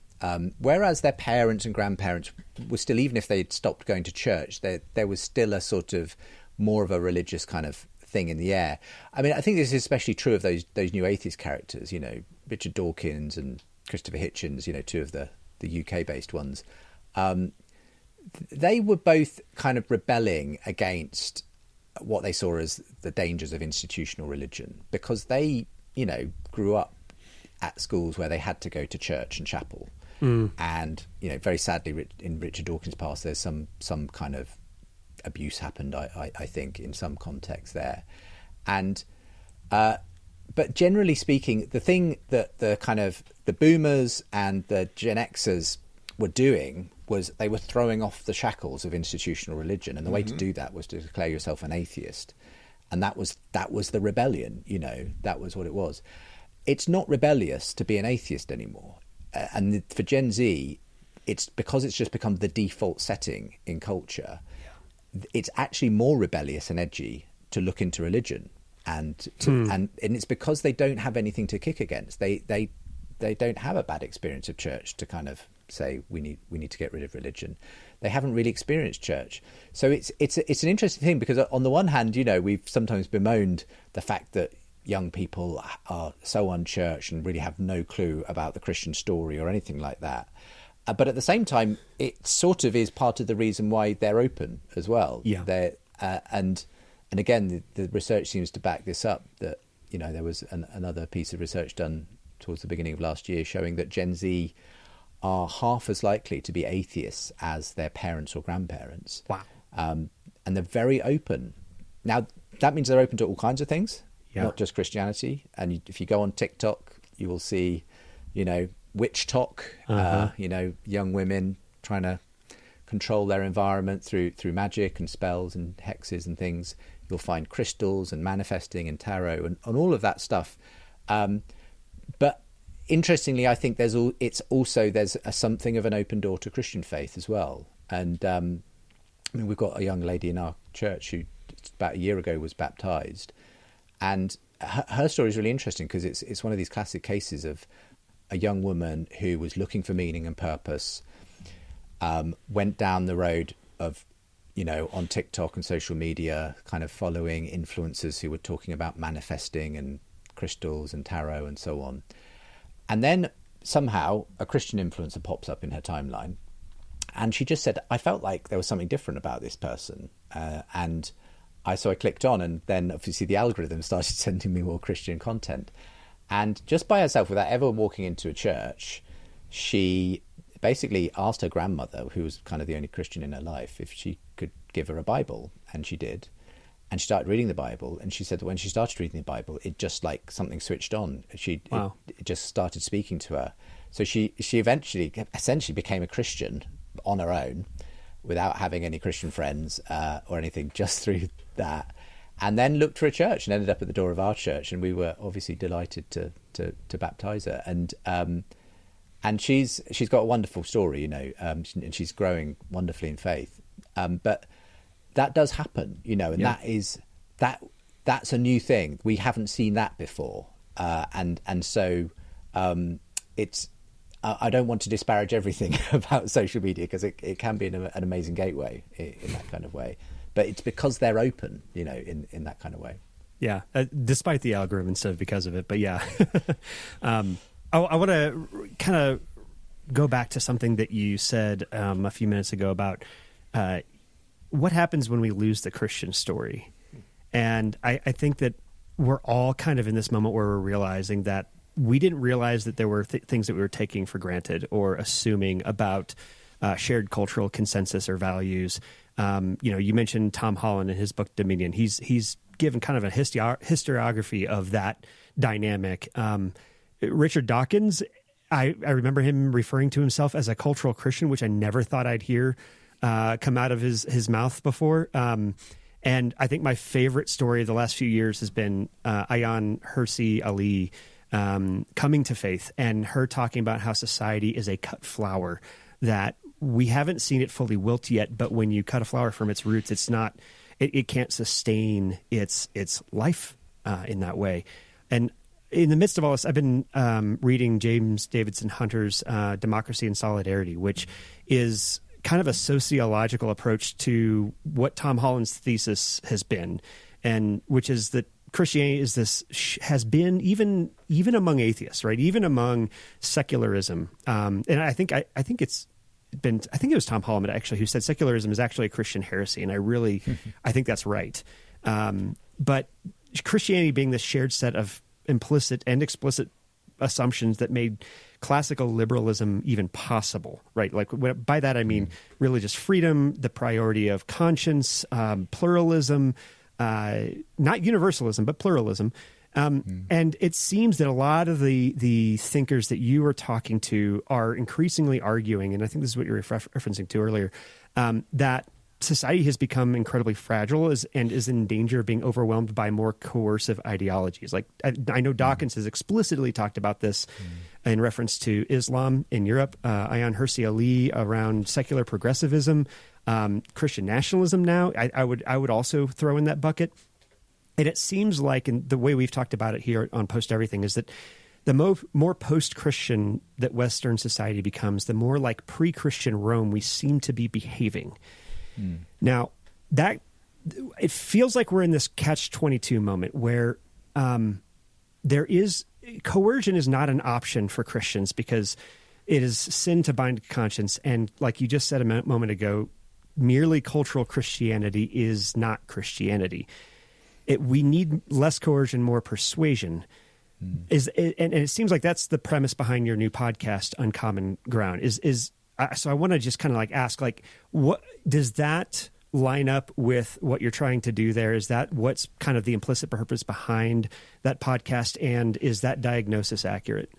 Whereas their parents and grandparents were still, even if they'd stopped going to church, there was still a sort of more of a religious kind of thing in the air. I mean, I think this is especially true of those new atheist characters, Richard Dawkins and Christopher Hitchens, 2 of the UK-based ones. They were both kind of rebelling against what they saw as the dangers of institutional religion, because they, grew up at schools where they had to go to church and chapel. And, very sadly, in Richard Dawkins' past, there's some kind of abuse happened, I think, in some context there. And but generally speaking, the thing that the boomers and the Gen Xers were doing was they were throwing off the shackles of institutional religion, and the way to do that was to declare yourself an atheist, and that was the rebellion. That was what it was. It's not rebellious to be an atheist anymore, and for Gen Z, it's because it's just become the default setting in culture. It's actually more rebellious and edgy to look into religion, and it's because they don't have anything to kick against. They don't have a bad experience of church to kind of say we need to get rid of religion. They haven't really experienced church, so it's an interesting thing, because on the one hand, we've sometimes bemoaned the fact that young people are so unchurched and really have no clue about the Christian story or anything like that. But at the same time, it sort of is part of the reason why they're open as well. Yeah. And again, the research seems to back this up, that there was another piece of research done towards the beginning of last year showing that Gen Z are half as likely to be atheists as their parents or grandparents. Wow. And they're very open. Now, that means they're open to all kinds of things, not just Christianity. And if you go on TikTok, you will see, witch talk, young women trying to control their environment through magic and spells and hexes and things. You'll find crystals and manifesting and tarot and all of that stuff. But interestingly, I think there's something of an open door to Christian faith as well. And we've got a young lady in our church who about a year ago was baptized, and her story is really interesting because it's one of these classic cases of a young woman who was looking for meaning and purpose, went down the road of, on TikTok and social media, kind of following influencers who were talking about manifesting and crystals and tarot and so on. And then somehow a Christian influencer pops up in her timeline, and she just said, I felt like there was something different about this person. So I clicked on, and then obviously the algorithm started sending me more Christian content. And just by herself, without ever walking into a church, she basically asked her grandmother, who was kind of the only Christian in her life, if she could give her a Bible. And she did. And she started reading the Bible. And she said that when she started reading the Bible, it just like something switched on. It just started speaking to her. So she eventually essentially became a Christian on her own, without having any Christian friends or anything, just through that. And then looked for a church and ended up at the door of our church. And we were obviously delighted to baptize her. And she's got a wonderful story, and she's growing wonderfully in faith. But that does happen, and that's a new thing. We haven't seen that before. And so it's, I don't want to disparage everything about social media, because it can be an amazing gateway in that kind of way. But it's because they're open, in that kind of way. Yeah, despite the algorithm instead of because of it. But yeah, I want to kind of go back to something that you said a few minutes ago about what happens when we lose the Christian story. And I think that we're all kind of in this moment where we're realizing that we didn't realize that there were things that we were taking for granted or assuming about shared cultural consensus or values. You mentioned Tom Holland in his book Dominion. He's given kind of a historiography of that dynamic. Richard Dawkins, I remember him referring to himself as a cultural Christian, which I never thought I'd hear come out of his mouth before. And I think my favorite story of the last few years has been Ayaan Hirsi Ali coming to faith, and her talking about how society is a cut flower, that we haven't seen it fully wilt yet, but when you cut a flower from its roots, it can't sustain its life in that way. And in the midst of all this, I've been reading James Davidson Hunter's Democracy and Solidarity, which is kind of a sociological approach to what Tom Holland's thesis has been, and which is that Christianity has been even among atheists, right? Even among secularism. And I think it was Tom Holland actually who said secularism is actually a Christian heresy, and I think that's right. But Christianity being this shared set of implicit and explicit assumptions that made classical liberalism even possible, right? Like by that I mean religious freedom, the priority of conscience, pluralism, not universalism, but pluralism. And it seems that a lot of the thinkers that you are talking to are increasingly arguing, and I think this is what you're referencing to earlier, that society has become incredibly fragile and is in danger of being overwhelmed by more coercive ideologies. Like I know Dawkins has explicitly talked about this in reference to Islam in Europe, Ayaan Hirsi Ali around secular progressivism, Christian nationalism now. I would also throw in that bucket. And it seems like, in the way we've talked about it here on Post Everything, is that the more post-Christian that Western society becomes, the more like pre-Christian Rome we seem to be behaving. Now, that it feels like we're in this catch-22 moment where coercion is not an option for Christians because it is sin to bind conscience. And like you just said a moment ago, merely cultural Christianity is not Christianity. We need less coercion, more persuasion. And it seems like that's the premise behind your new podcast, Uncommon Ground. So I want to just kind of like ask, like, what does that line up with what you're trying to do there? Is that what's kind of the implicit purpose behind that podcast? And is that diagnosis accurate?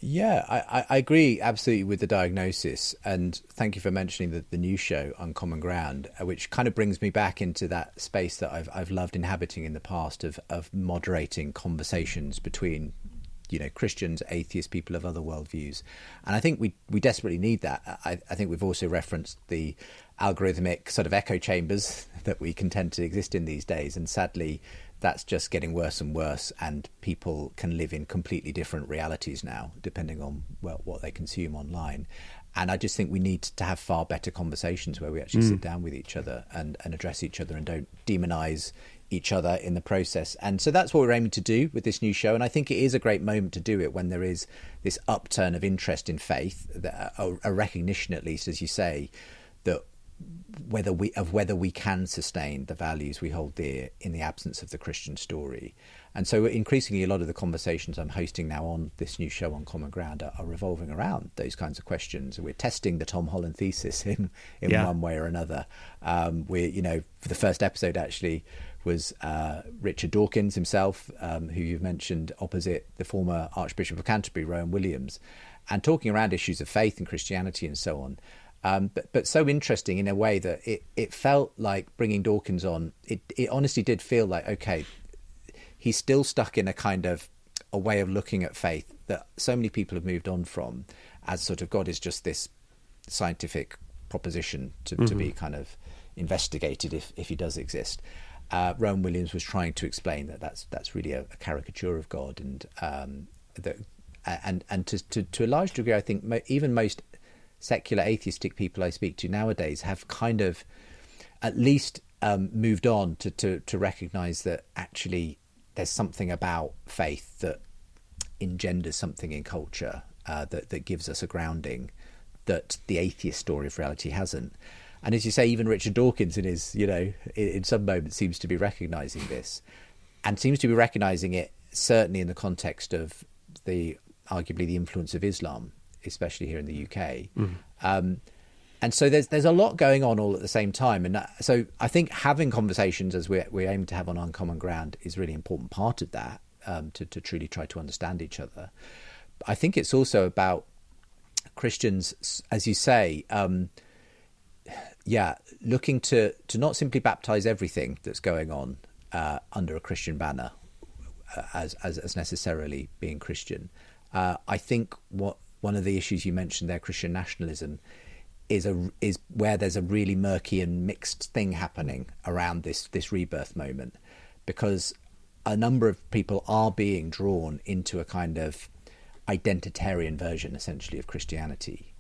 Yeah, I agree absolutely with the diagnosis. And thank you for mentioning the new show, Uncommon Ground, which kind of brings me back into that space that I've loved inhabiting in the past of moderating conversations between, Christians, atheists, people of other worldviews. And I think we desperately need that. I think we've also referenced the algorithmic sort of echo chambers that we contend to exist in these days. And sadly, that's just getting worse and worse, and people can live in completely different realities now, depending on what they consume online. And I just think we need to have far better conversations where we actually sit down with each other and address each other and don't demonize each other in the process. And so that's what we're aiming to do with this new show. And I think it is a great moment to do it when there is this upturn of interest in faith, a recognition, at least, as you say, that whether we can sustain the values we hold dear in the absence of the Christian story. And so increasingly a lot of the conversations I'm hosting now on this new show on Common Ground are revolving around those kinds of questions. We're testing the Tom Holland thesis in one way or another. For the first episode actually was Richard Dawkins himself, who you've mentioned, opposite the former Archbishop of Canterbury, Rowan Williams, and talking around issues of faith and Christianity and so on. But so interesting in a way that it felt like bringing Dawkins on, it honestly did feel like, okay, he's still stuck in a kind of a way of looking at faith that so many people have moved on from, as sort of God is just this scientific proposition to be kind of investigated if he does exist. Rowan Williams was trying to explain that's really a caricature of God, and to a large degree, I think even most secular atheistic people I speak to nowadays have kind of at least moved on to recognize that actually there's something about faith that engenders something in culture that gives us a grounding that the atheist story of reality hasn't. And as you say, even Richard Dawkins in his, in some moments seems to be recognizing this, and seems to be recognizing it certainly in the context of arguably the influence of Islam, especially here in the UK. And so there's a lot going on all at the same time. And so I think having conversations as we aim to have on Uncommon Ground is really important part of that, to truly try to understand each other. I think it's also about Christians, as you say, looking to not simply baptize everything that's going on under a Christian banner as necessarily being Christian. I think one of the issues you mentioned there, Christian nationalism, is where there's a really murky and mixed thing happening around this rebirth moment, because a number of people are being drawn into a kind of identitarian version, essentially, of Christianity,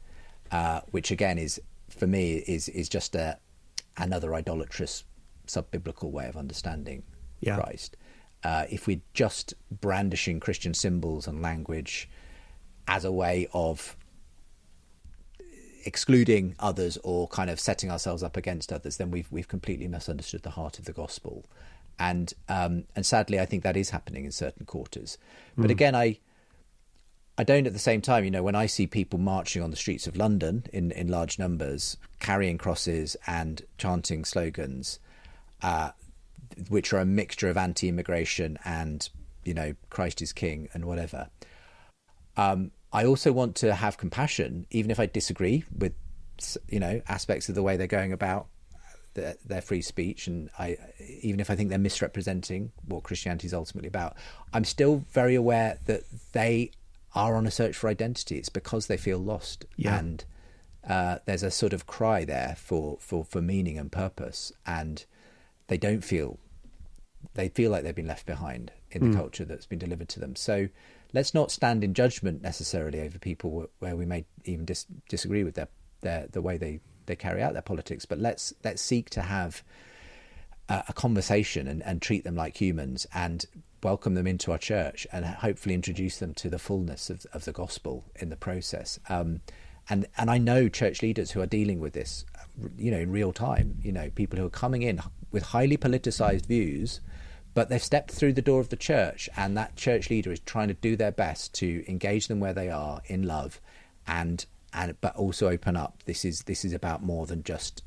which again is, for me, is just another idolatrous sub-biblical way of understanding Christ. If we're just brandishing Christian symbols and language as a way of excluding others or kind of setting ourselves up against others, then we've completely misunderstood the heart of the gospel. And sadly, I think that is happening in certain quarters. But again, I I don't at the same time, when I see people marching on the streets of London in large numbers, carrying crosses and chanting slogans, which are a mixture of anti-immigration and, Christ is King and whatever. I also want to have compassion, even if I disagree with, aspects of the way they're going about their free speech. And even if I think they're misrepresenting what Christianity is ultimately about, I'm still very aware that they are on a search for identity. It's because they feel lost. Yeah. And there's a sort of cry there for meaning and purpose. And they feel like they've been left behind in the culture that's been delivered to them. So let's not stand in judgment necessarily over people where we may even disagree with the way they carry out their politics, but let's seek to have a conversation and treat them like humans and welcome them into our church and hopefully introduce them to the fullness of the gospel in the process. And I know church leaders who are dealing with this, in real time, people who are coming in with highly politicized views, but they've stepped through the door of the church, and that church leader is trying to do their best to engage them where they are in love but also open up. This is about more than just,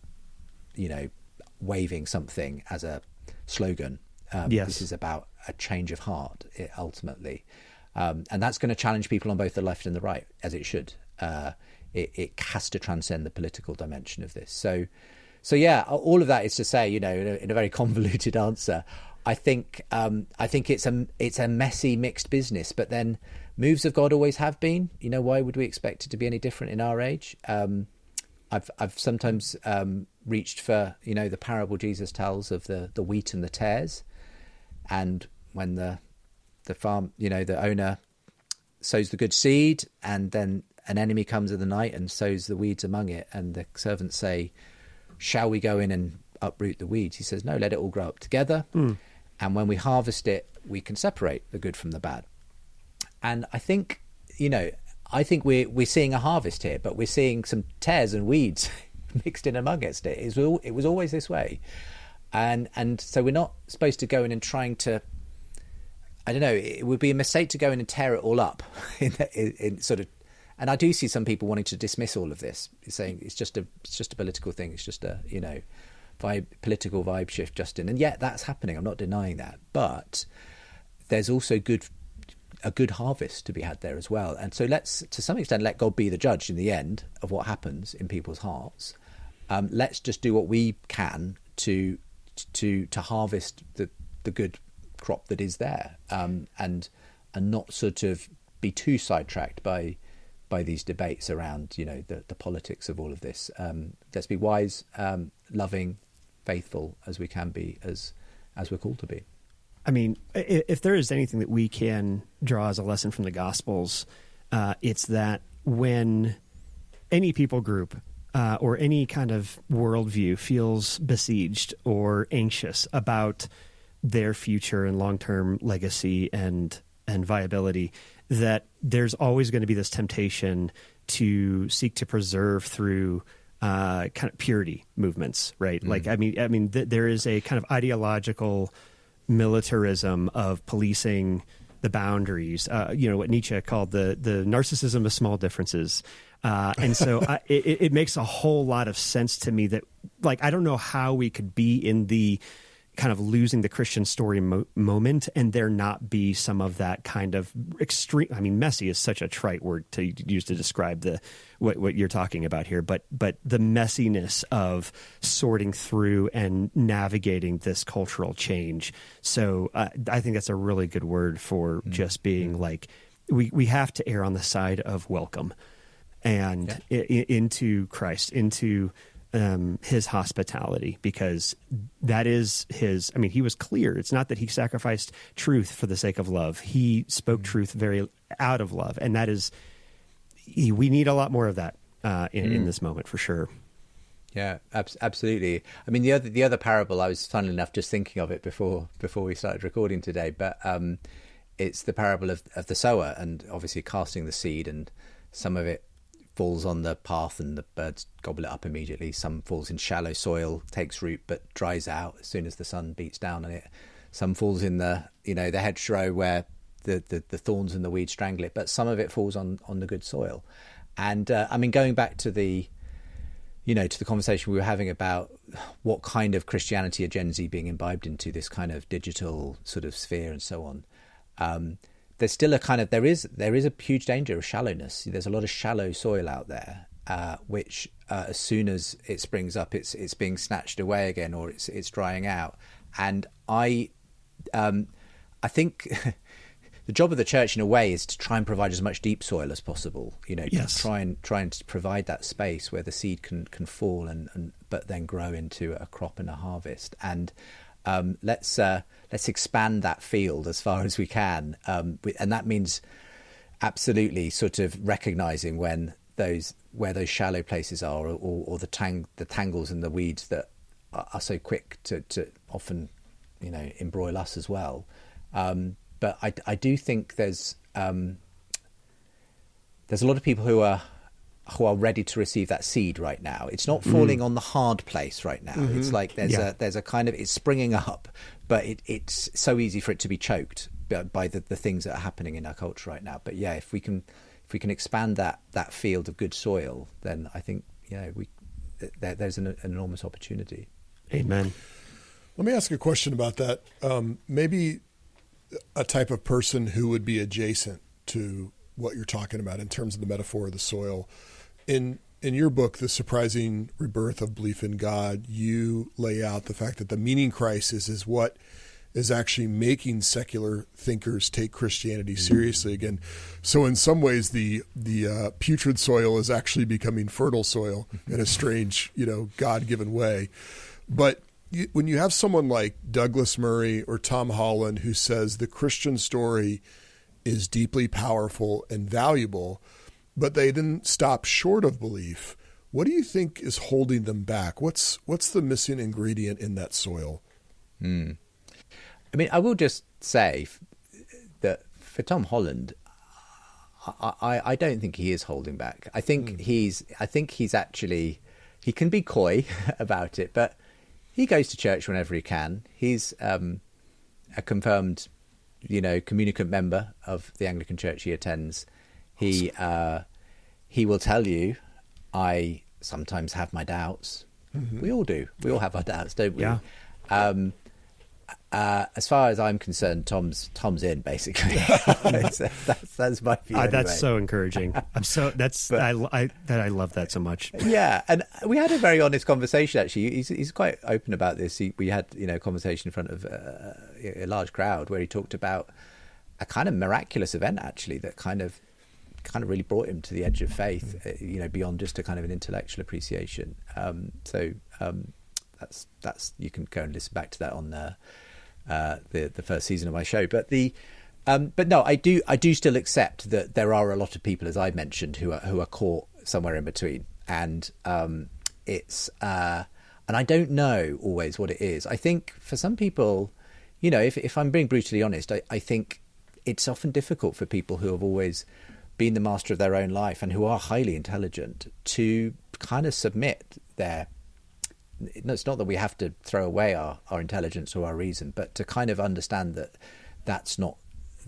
waving something as a slogan. Yes. This is about a change of heart, ultimately. And that's going to challenge people on both the left and the right, as it should. It has to transcend the political dimension of this. So yeah, all of that is to say, in a very convoluted answer, I think it's a messy, mixed business, but then moves of God always have been. Why would we expect it to be any different in our age? I've sometimes reached for the parable Jesus tells of the wheat and the tares, and when the farm the owner sows the good seed, and then an enemy comes in the night and sows the weeds among it, and the servants say, "Shall we go in and uproot the weeds?" He says, "No, let it all grow up together." And when we harvest it, we can separate the good from the bad. And I think, we're seeing a harvest here, but we're seeing some tares and weeds mixed in amongst it. It was always this way. And so we're not supposed to go in and trying to, I don't know, it would be a mistake to go in and tear it all up in sort of, and I do see some people wanting to dismiss all of this, saying it's just a political thing. It's just a, political vibe shift, Justin. And yeah, that's happening. I'm not denying that. But there's also a good harvest to be had there as well. And so let's, to some extent, let God be the judge in the end of what happens in people's hearts. Let's just do what we can to harvest the good crop that is there, and not sort of be too sidetracked by these debates around the politics of all of this. Let's be wise, loving, faithful as we can be, as we're called to be. I mean, if there is anything that we can draw as a lesson from the Gospels, it's that when any people group or any kind of worldview feels besieged or anxious about their future and long-term legacy and viability, that there's always going to be this temptation to seek to preserve through kind of purity movements, right? Like, I mean, there is a kind of ideological militarism of policing the boundaries, what Nietzsche called the narcissism of small differences. And so it makes a whole lot of sense to me that, like, I don't know how we could be in the kind of losing the Christian story moment and there not be some of that kind of extreme. I mean, messy is such a trite word to use to describe what you're talking about here, but the messiness of sorting through and navigating this cultural change. So I think that's a really good word for just being like, we have to err on the side of welcome and into Christ, into his hospitality, because that is his. I mean, he was clear. It's not that he sacrificed truth for the sake of love. He spoke truth very out of love, and that is, we need a lot more of that in this moment for sure. Yeah, absolutely. I mean, the other parable, I was, funnily enough, just thinking of it before we started recording today, but it's the parable of the sower, and obviously casting the seed, and some of it falls on the path and the birds gobble it up immediately. Some falls in shallow soil, takes root, but dries out as soon as the sun beats down on it. Some falls in the hedgerow where the thorns and the weeds strangle it, but some of it falls on the good soil. And I mean, going back to the conversation we were having about what kind of Christianity are Gen Z being imbibed into, this kind of digital sort of sphere and so on. There's still there is a huge danger of shallowness. There's a lot of shallow soil out there, which as soon as it springs up, it's being snatched away again, or it's drying out. And I think the job of the church in a way is to try and provide as much deep soil as possible, Yes. to try and provide that space where the seed can fall but then grow into a crop and a harvest. And let's expand that field as far as we can. And that means absolutely sort of recognizing where those shallow places are, or the tangles and the weeds that are so quick to often, embroil us as well. But I do think there's a lot of people who are ready to receive that seed right now. It's not falling on the hard place right now. It's like there's a kind of, it's springing up, but it's so easy for it to be choked by the things that are happening in our culture right now. But yeah, if we can expand that field of good soil, then I think there's an enormous opportunity. Amen. Let me ask a question about that. Maybe a type of person who would be adjacent to what you're talking about in terms of the metaphor of the soil. In your book, The Surprising Rebirth of Belief in God, you lay out the fact that the meaning crisis is what is actually making secular thinkers take Christianity seriously again. So in some ways, the putrid soil is actually becoming fertile soil in a strange, God-given way. But when you have someone like Douglas Murray or Tom Holland who says the Christian story is deeply powerful and valuable, but they didn't stop short of belief, what do you think is holding them back? What's the missing ingredient in that soil? I mean, I will just say that for Tom Holland, I don't think he is holding back. I think he's actually, he can be coy about it, but he goes to church whenever he can. He's a confirmed, communicant member of the Anglican Church he attends. He will tell you, I sometimes have my doubts. We all do. We all have our doubts, don't we? Yeah. As far as I'm concerned, Tom's in, basically. that's my view. That's anyway. so encouraging. I love that so much. Yeah, and we had a very honest conversation. Actually, he's quite open about this. We had a conversation in front of a large crowd where he talked about a kind of miraculous event, actually, that kind of really brought him to the edge of faith. Beyond just a kind of an intellectual appreciation. That's you can go and listen back to that on the first season of my show. But but no, I do still accept that there are a lot of people, as I mentioned, who are caught somewhere in between, and it's and I don't know always what it is. I think for some people, if I'm being brutally honest, I think it's often difficult for people who have always been the master of their own life and who are highly intelligent to kind of submit their. It's not that we have to throw away our intelligence or our reason, but to kind of understand that that's not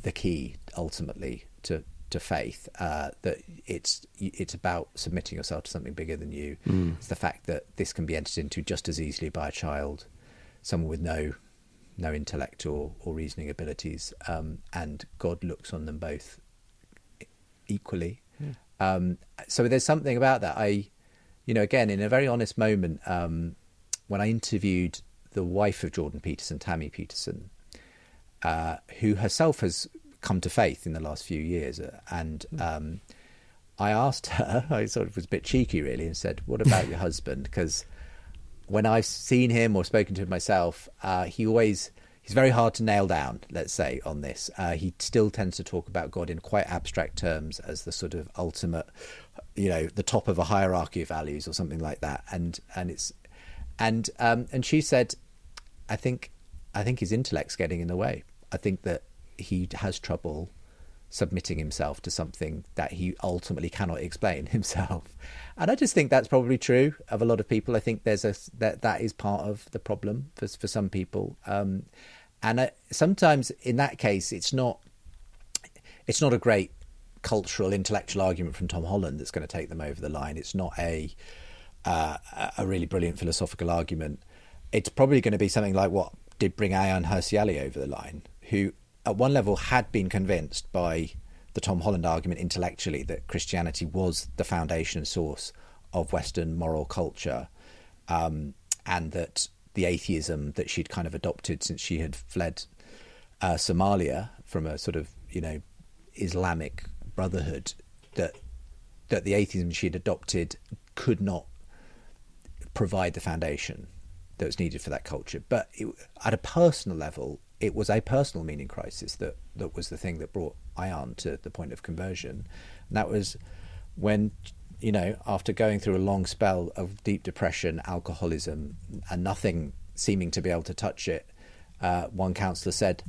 the key ultimately to faith. That it's about submitting yourself to something bigger than you. It's the fact that this can be entered into just as easily by a child, someone with no intellect or reasoning abilities, and God looks on them both equally. So there's something about that. Again, in a very honest moment, when I interviewed the wife of Jordan Peterson, Tammy Peterson, who herself has come to faith in the last few years, and I asked her, I sort of was a bit cheeky really, and said, what about your husband? Because when I've seen him or spoken to him myself, he's very hard to nail down, let's say, on this. He still tends to talk about God in quite abstract terms as the sort of ultimate, the top of a hierarchy of values or something like that. And she said, I think his intellect's getting in the way. I think that he has trouble submitting himself to something that he ultimately cannot explain himself. And I just think that's probably true of a lot of people. I think that is part of the problem for some people. And sometimes in that case, it's not it's not a great cultural intellectual argument from Tom Holland that's going to take them over the line. It's not a really brilliant philosophical argument. It's probably going to be something like what did bring Ayaan Hirsi over the line, who at one level had been convinced by the Tom Holland argument intellectually that Christianity was the foundation and source of Western moral culture, and that the atheism that she'd kind of adopted since she had fled Somalia from a sort of, Islamic brotherhood, that the atheism she'd adopted could not provide the foundation that was needed for that culture. But at a personal level, it was a personal meaning crisis that was the thing that brought Ayaan to the point of conversion. And that was when, after going through a long spell of deep depression, alcoholism, and nothing seeming to be able to touch it, one counsellor said,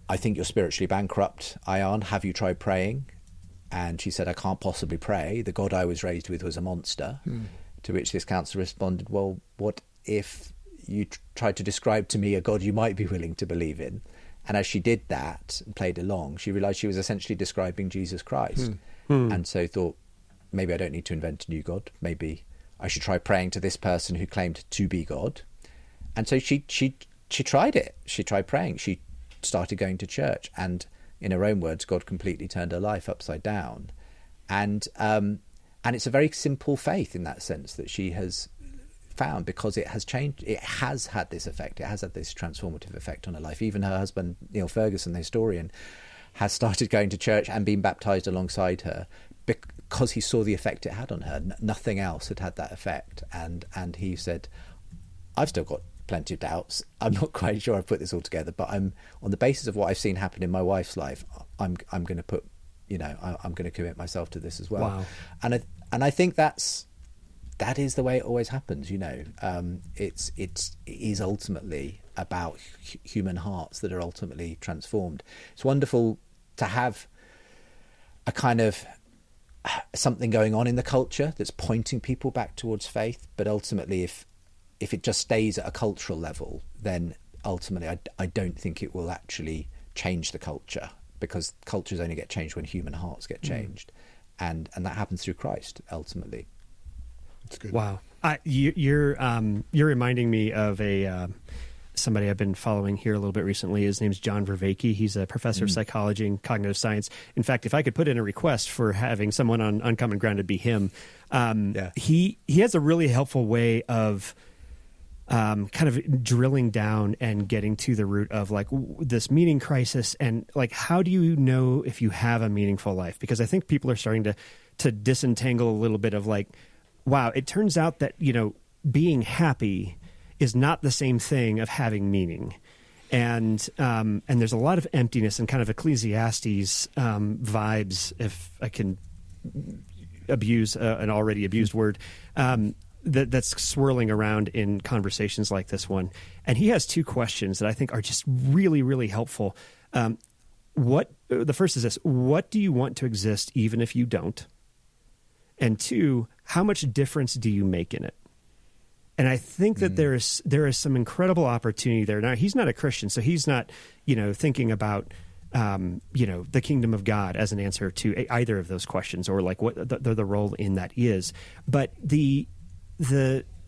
"I think you're spiritually bankrupt, Ayaan. Have you tried praying?" And she said, "I can't possibly pray. The God I was raised with was a monster." To which this counsellor responded, "Well, what if you tried to describe to me a God you might be willing to believe in?" And as she did that and played along, she realised she was essentially describing Jesus Christ. And so thought, maybe I don't need to invent a new God. Maybe I should try praying to this person who claimed to be God. And so she tried it. She tried praying. She started going to church, and in her own words, God completely turned her life upside down. And it's a very simple faith in that sense that she has found, because it has changed. It has had this effect. It has had this transformative effect on her life. Even her husband, Neil Ferguson, the historian, has started going to church and been baptized alongside her because he saw the effect it had on her. Nothing else had that effect. And he said, "I've still got plenty of doubts. I'm not quite sure I've put this all together, but I'm on the basis of what I've seen happen in my wife's life, I'm going to put, I'm going to commit myself to this as well." Wow. And I think that is the way it always happens. It is ultimately about human hearts that are ultimately transformed. It's wonderful to have a kind of something going on in the culture that's pointing people back towards faith, but ultimately if it just stays at a cultural level, then ultimately I don't think it will actually change the culture, because cultures only get changed when human hearts get changed. And that happens through Christ ultimately. That's good. Wow. You're reminding me of somebody I've been following here a little bit recently. His name's John Vervaeke. He's a professor of psychology and cognitive science. In fact, if I could put in a request for having someone on Uncommon Ground, it'd be him. He has a really helpful way of kind of drilling down and getting to the root of like this meaning crisis, and like, how do you know if you have a meaningful life? Because I think people are starting to disentangle a little bit of like, wow, it turns out that, being happy is not the same thing of having meaning. And there's a lot of emptiness and kind of Ecclesiastes vibes, if I can abuse an already abused word, that's swirling around in conversations like this one. And he has two questions that I think are just really, really helpful. The first is this: what do you want to exist even if you don't? And two, how much difference do you make in it? And I think that there is some incredible opportunity there. Now, he's not a Christian, so he's not, thinking about, the kingdom of God as an answer to either of those questions, or like what the role in that is. But the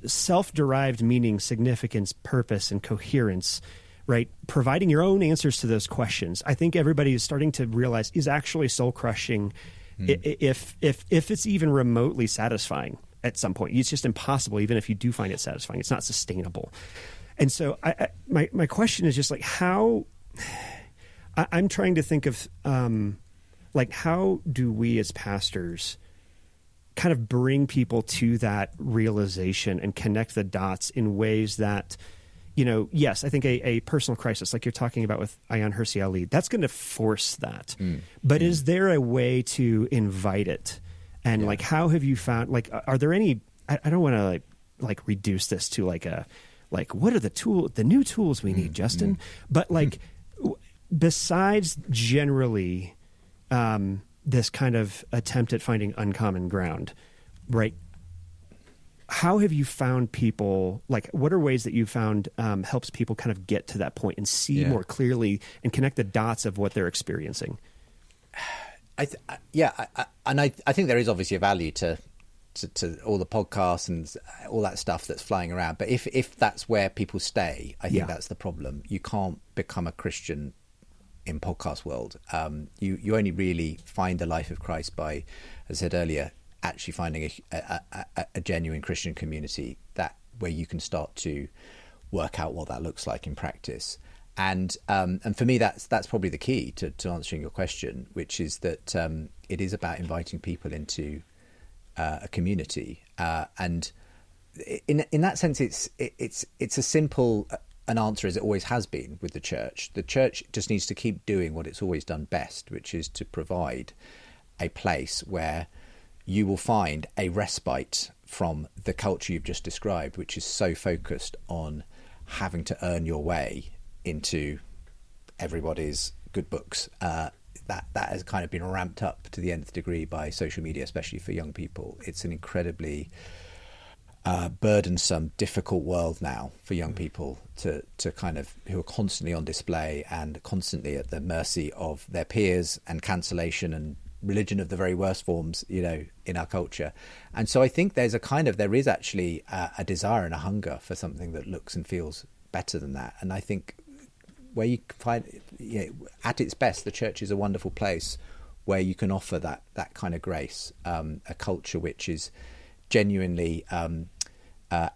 self-derived meaning, significance, purpose, and coherence, right? Providing your own answers to those questions, I think everybody is starting to realize is actually soul-crushing if it's even remotely satisfying at some point. It's just impossible, even if you do find it satisfying. It's not sustainable. And so my question is just like, how... I'm trying to think of, how do we as pastors kind of bring people to that realization and connect the dots in ways that, yes, I think a personal crisis, like you're talking about with Ayaan Hirsi, that's going to force that. But is there a way to invite it? And like, how have you found, like, are there any, I don't want to like reduce this to what are the new tools we need, Justin? But like, besides generally this kind of attempt at finding uncommon ground, right? How have you found people, like, what are ways that you found helps people kind of get to that point and see more clearly and connect the dots of what they're experiencing? I think there is obviously a value to all the podcasts and all that stuff that's flying around. But if that's where people stay, I think that's the problem. You can't become a Christian in podcast world. You only really find the life of Christ by, as I said earlier, actually finding a genuine Christian community where you can start to work out what that looks like in practice. And for me, that's probably the key to answering your question, which is that it is about inviting people into a community, and in that sense, it's as simple an answer as it always has been with the church. The church just needs to keep doing what it's always done best, which is to provide a place where you will find a respite from the culture you've just described, which is so focused on having to earn your way into everybody's good books. That has kind of been ramped up to the nth degree by social media, especially for young people. It's an incredibly burdensome, difficult world now for young people to kind of, who are constantly on display and constantly at the mercy of their peers and cancellation and religion of the very worst forms, in our culture. And so I think there is actually a desire and a hunger for something that looks and feels better than that. And I think where you find, at its best, the church is a wonderful place where you can offer that kind of grace, a culture which is genuinely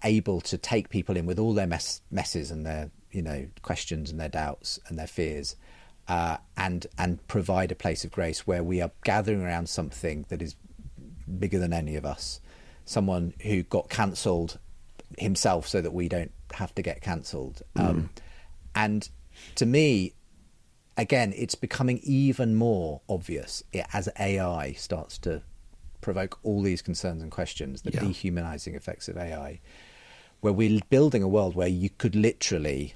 able to take people in with all their messes and their questions and their doubts and their fears, and provide a place of grace where we are gathering around something that is bigger than any of us, someone who got cancelled himself so that we don't have to get cancelled. And to me, again, it's becoming even more obvious as AI starts to provoke all these concerns and questions, the dehumanizing effects of AI, where we're building a world where you could literally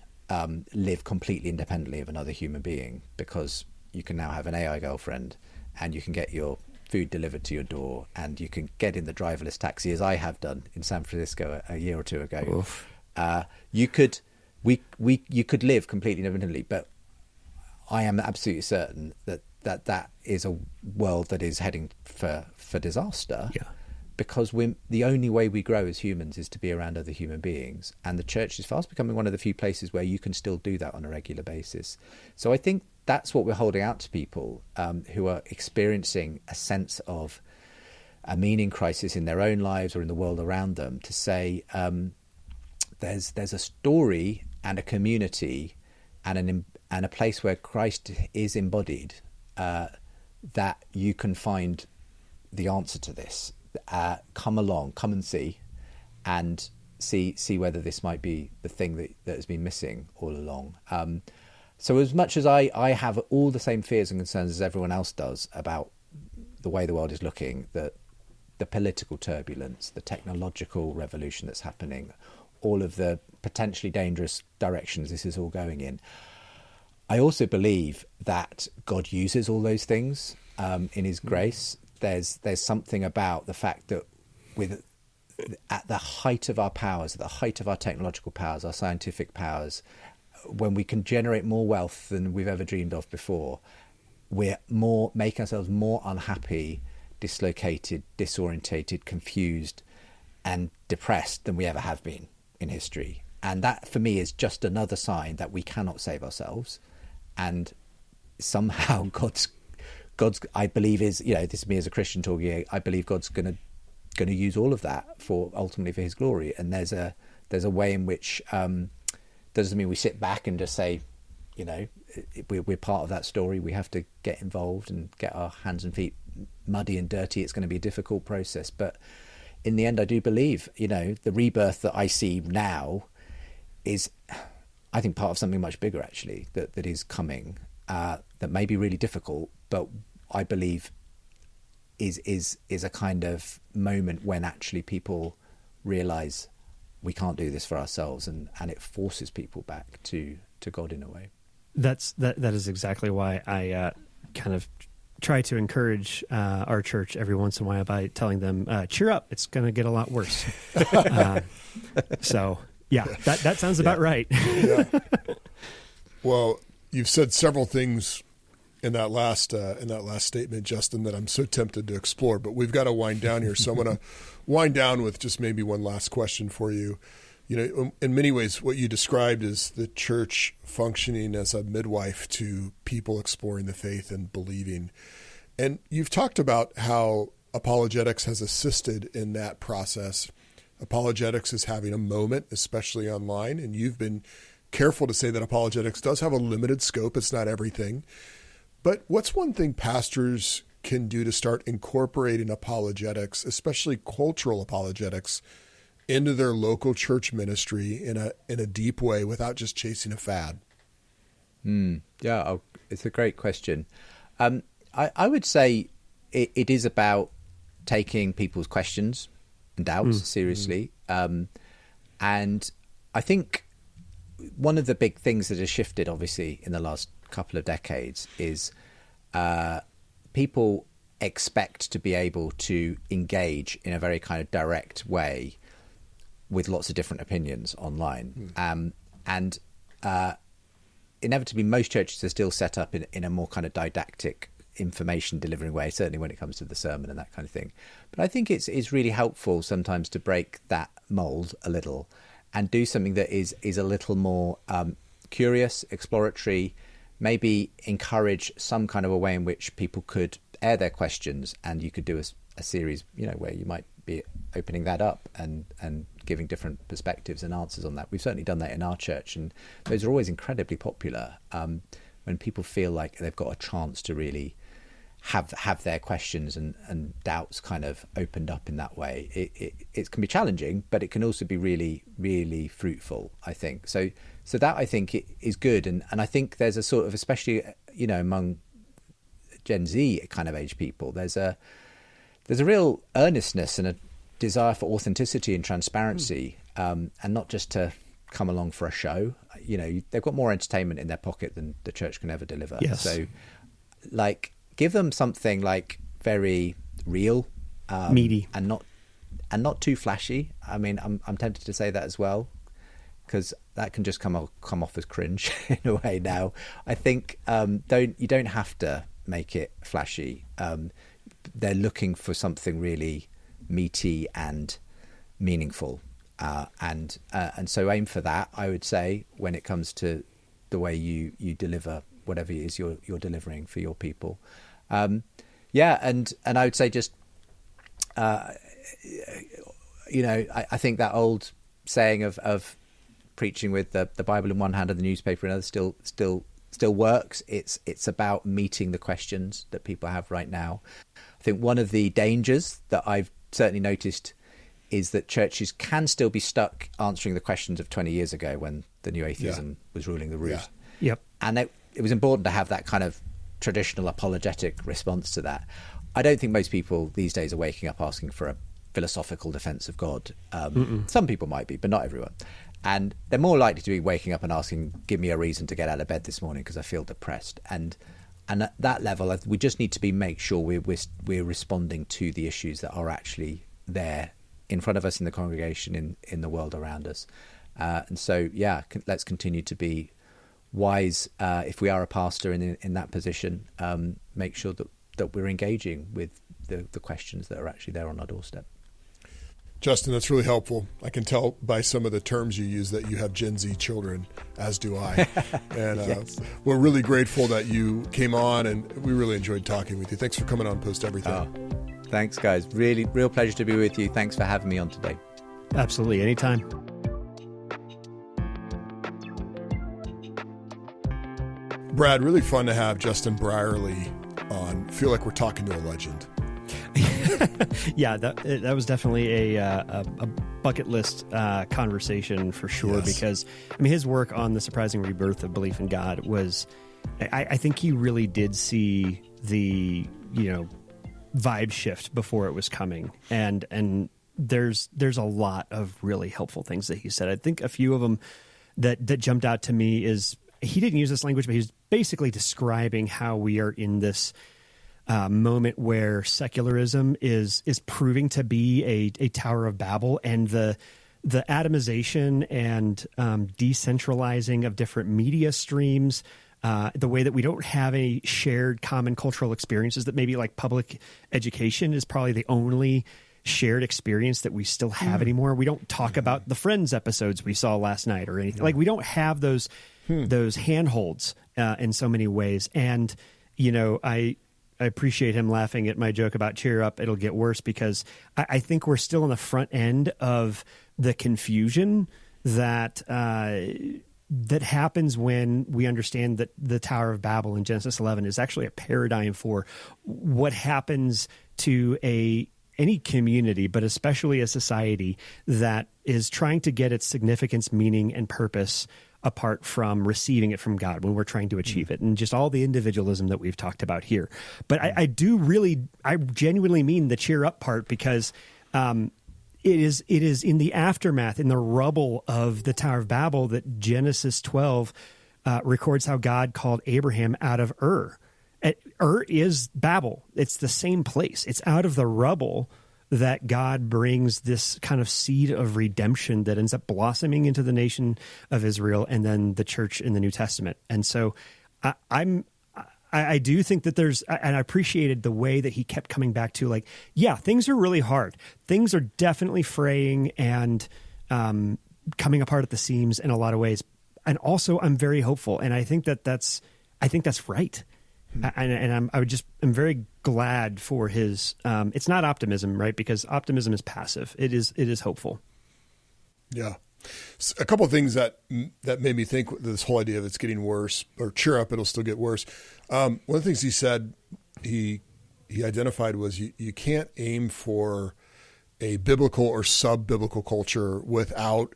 live completely independently of another human being, because you can now have an AI girlfriend and you can get your food delivered to your door and you can get in the driverless taxi, as I have done in San Francisco a year or two ago. You could live completely independently, but I am absolutely certain that is a world that is heading for disaster. Because the only way we grow as humans is to be around other human beings, and the church is fast becoming one of the few places where you can still do that on a regular basis. So I think that's what we're holding out to people who are experiencing a sense of a meaning crisis in their own lives or in the world around them, to say there's a story and a community and a place where Christ is embodied, that you can find the answer to this. Come along, come and see whether this might be the thing that has been missing all along. So as much as I have all the same fears and concerns as everyone else does about the way the world is looking, the political turbulence, the technological revolution that's happening, all of the potentially dangerous directions this is all going in, I also believe that God uses all those things in his grace. There's something about the fact that at the height of our powers, at the height of our technological powers, our scientific powers, when we can generate more wealth than we've ever dreamed of before, we're making ourselves more unhappy, dislocated, disorientated, confused, and depressed than we ever have been in history. And that, for me, is just another sign that we cannot save ourselves, and somehow God's I believe is, this is me as a Christian talking, I believe God's going to use all of that ultimately for his glory. And there's a way in which doesn't mean we sit back and just say, we're part of that story. We have to get involved and get our hands and feet muddy and dirty. It's going to be a difficult process, but in the end, I do believe, the rebirth that I see now is, I think, part of something much bigger, actually, that is coming, that may be really difficult, but I believe is a kind of moment when actually people realize we can't do this for ourselves, and it forces people back to God in a way. That is exactly why I kind of try to encourage our church every once in a while by telling them, cheer up, it's going to get a lot worse. So yeah, that sounds about right. Well, you've said several things in that last statement, Justin, that I'm so tempted to explore, but we've got to wind down here. So I'm going to wind down with just maybe one last question for you. You know, in many ways, what you described is the church functioning as a midwife to people exploring the faith and believing. And you've talked about how apologetics has assisted in that process. Apologetics is having a moment, especially online, and you've been careful to say that apologetics does have a limited scope. It's not everything. But what's one thing pastors can do to start incorporating apologetics, especially cultural apologetics, into their local church ministry in a deep way without just chasing a fad? It's a great question. I would say it is about taking people's questions and doubts seriously. And I think one of the big things that has shifted, obviously, in the last couple of decades is people expect to be able to engage in a very kind of direct way with lots of different opinions online. And inevitably, most churches are still set up in a more kind of didactic information delivering way, certainly when it comes to the sermon and that kind of thing. But I think it's really helpful sometimes to break that mold a little and do something that is a little more curious, exploratory, maybe encourage some kind of a way in which people could air their questions, and you could do a series, you know, where you might be opening that up and giving different perspectives and answers on that. We've certainly done that in our church, and those are always incredibly popular when people feel like they've got a chance to really have their questions and doubts kind of opened up in that way. It can be challenging, but it can also be really, really fruitful, I think. So that, I think, it is good. And I think there's a sort of, especially, you know, among Gen Z kind of age people, there's a real earnestness and a desire for authenticity and transparency, and not just to come along for a show. You know, they've got more entertainment in their pocket than the church can ever deliver. Yes. So, like, give them something like very real, meaty, and not too flashy. I mean, I'm tempted to say that as well, because that can just come off as cringe in a way. Now, I think you don't have to make it flashy. They're looking for something really meaty and meaningful, and so aim for that, I would say, when it comes to the way you deliver whatever it is you're delivering for your people. And I would say just you know, I think that old saying of preaching with the Bible in one hand and the newspaper in the other still works. It's about meeting the questions that people have right now. I think one of the dangers that I've certainly noticed is that churches can still be stuck answering the questions of 20 years ago when the new atheism was ruling the roost. Yeah. Yep. And it was important to have that kind of traditional apologetic response to that. I don't think most people these days are waking up asking for a philosophical defense of God. Some people might be, but not everyone. And they're more likely to be waking up and asking, give me a reason to get out of bed this morning because I feel depressed. And at that level, we just need to make sure we're responding to the issues that are actually there in front of us in the congregation, in the world around us. And so, let's continue to be wise. If we are a pastor in that position, make sure that we're engaging with the questions that are actually there on our doorstep. Justin, that's really helpful. I can tell by some of the terms you use that you have Gen Z children, as do I. And Yes. We're really grateful that you came on, and we really enjoyed talking with you. Thanks for coming on Post Everything. Thanks, guys. Really, real pleasure to be with you. Thanks for having me on today. Absolutely. Anytime. Brad, really fun to have Justin Brierley on. Feel like we're talking to a legend. Yeah, that was definitely a bucket list conversation for sure. Yes. Because I mean, his work on the surprising rebirth of belief in God was, I think he really did see the vibe shift before it was coming, and there's a lot of really helpful things that he said. I think a few of them that jumped out to me is he didn't use this language, but he was basically describing how we are in this moment where secularism is proving to be a Tower of Babel, and the atomization and decentralizing of different media streams the way that we don't have any shared common cultural experiences, that maybe like public education is probably the only shared experience that we still have anymore. We don't talk about the Friends episodes we saw last night or anything. Like we don't have those handholds in so many ways. And, you know, I appreciate him laughing at my joke about cheer up, it'll get worse, because I think we're still on the front end of the confusion that that happens when we understand that the Tower of Babel in Genesis 11 is actually a paradigm for what happens to any community, but especially a society that is trying to get its significance, meaning, and purpose apart from receiving it from God when we're trying to achieve it, and just all the individualism that we've talked about here. But I genuinely mean the cheer up part, because it is in the aftermath, in the rubble of the Tower of Babel, that Genesis 12 records how God called Abraham out of Ur. Ur is Babel. It's the same place. It's out of the rubble that God brings this kind of seed of redemption that ends up blossoming into the nation of Israel and then the church in the New Testament. And so I do think that and I appreciated the way that he kept coming back to, like, yeah, things are really hard. Things are definitely fraying and coming apart at the seams in a lot of ways. And also I'm very hopeful. And I think that's right. And I'm very glad for his. It's not optimism, right? Because optimism is passive. It is hopeful. Yeah, so a couple of things that made me think this whole idea of it's getting worse, or cheer up, it'll still get worse. One of the things he said, he identified, was you can't aim for a biblical or sub-biblical culture without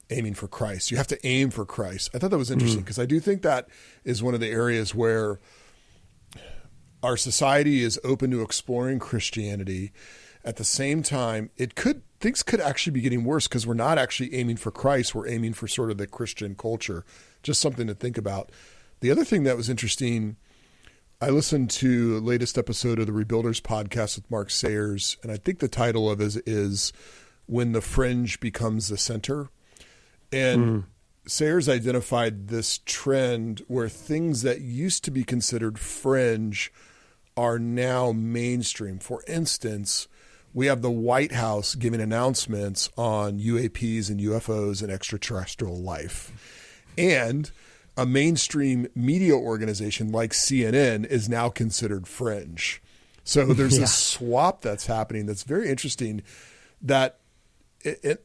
aiming for Christ. You have to aim for Christ. I thought that was interesting, because I do think that is one of the areas where our society is open to exploring Christianity. At the same time, things could actually be getting worse, because we're not actually aiming for Christ. We're aiming for sort of the Christian culture. Just something to think about. The other thing that was interesting, I listened to the latest episode of the Rebuilders podcast with Mark Sayers, and I think the title of it is When the Fringe Becomes the Center. And Sayers identified this trend where things that used to be considered fringe are now mainstream. For instance, we have the White House giving announcements on UAPs and UFOs and extraterrestrial life. And a mainstream media organization like CNN is now considered fringe. So there's a swap that's happening that's very interesting, that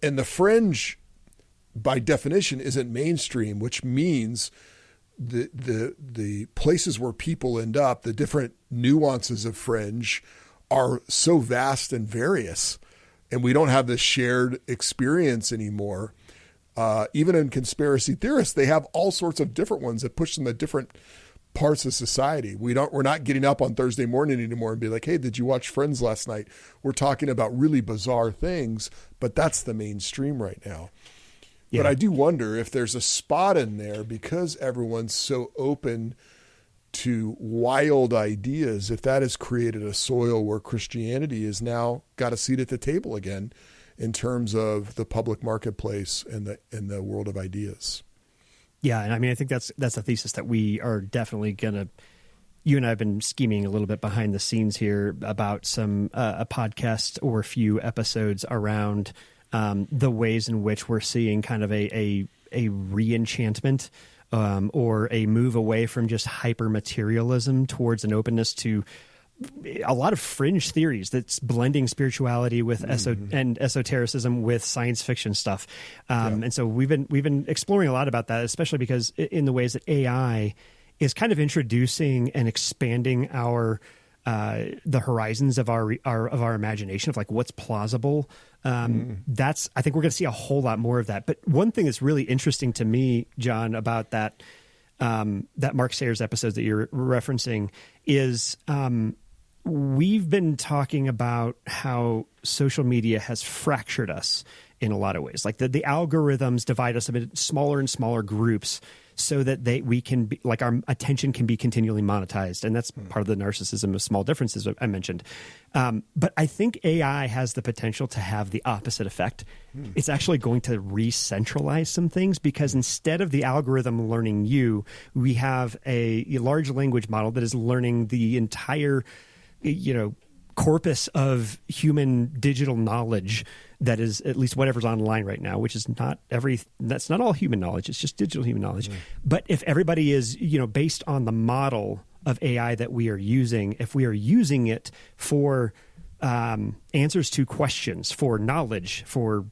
and the fringe by definition isn't mainstream, which means the places where people end up, the different nuances of fringe are so vast and various, and we don't have this shared experience anymore. Even in conspiracy theorists, they have all sorts of different ones that push them to different parts of society. We're not getting up on Thursday morning anymore and be like, hey, did you watch Friends last night? We're talking about really bizarre things, but that's the mainstream right now. Yeah. But I do wonder if there's a spot in there, because everyone's so open to wild ideas, if that has created a soil where Christianity has now got a seat at the table again in terms of the public marketplace and the world of ideas. Yeah, and I mean, I think that's a thesis that we are definitely gonna. You and I have been scheming a little bit behind the scenes here about some a podcast or a few episodes around the ways in which we're seeing kind of a re-enchantment or a move away from just hyper materialism towards an openness to a lot of fringe theories that's blending spirituality with and esotericism with science fiction stuff. And so we've been exploring a lot about that, especially because in the ways that AI is kind of introducing and expanding the horizons of our imagination of like what's plausible. I think we're going to see a whole lot more of that. But one thing that's really interesting to me, John, about that Mark Sayers episode that you're referencing is we've been talking about how social media has fractured us in a lot of ways. Like the algorithms divide us into smaller and smaller groups so that we can be like, our attention can be continually monetized. And that's part of the narcissism of small differences I mentioned. But I think AI has the potential to have the opposite effect. It's actually going to re-centralize some things, because instead of the algorithm learning you, we have a large language model that is learning the entire, corpus of human digital knowledge that is at least whatever's online right now, which is that's not all human knowledge. It's just digital human knowledge. But if everybody is, based on the model of AI that we are using, if we are using it for answers to questions, for knowledge, for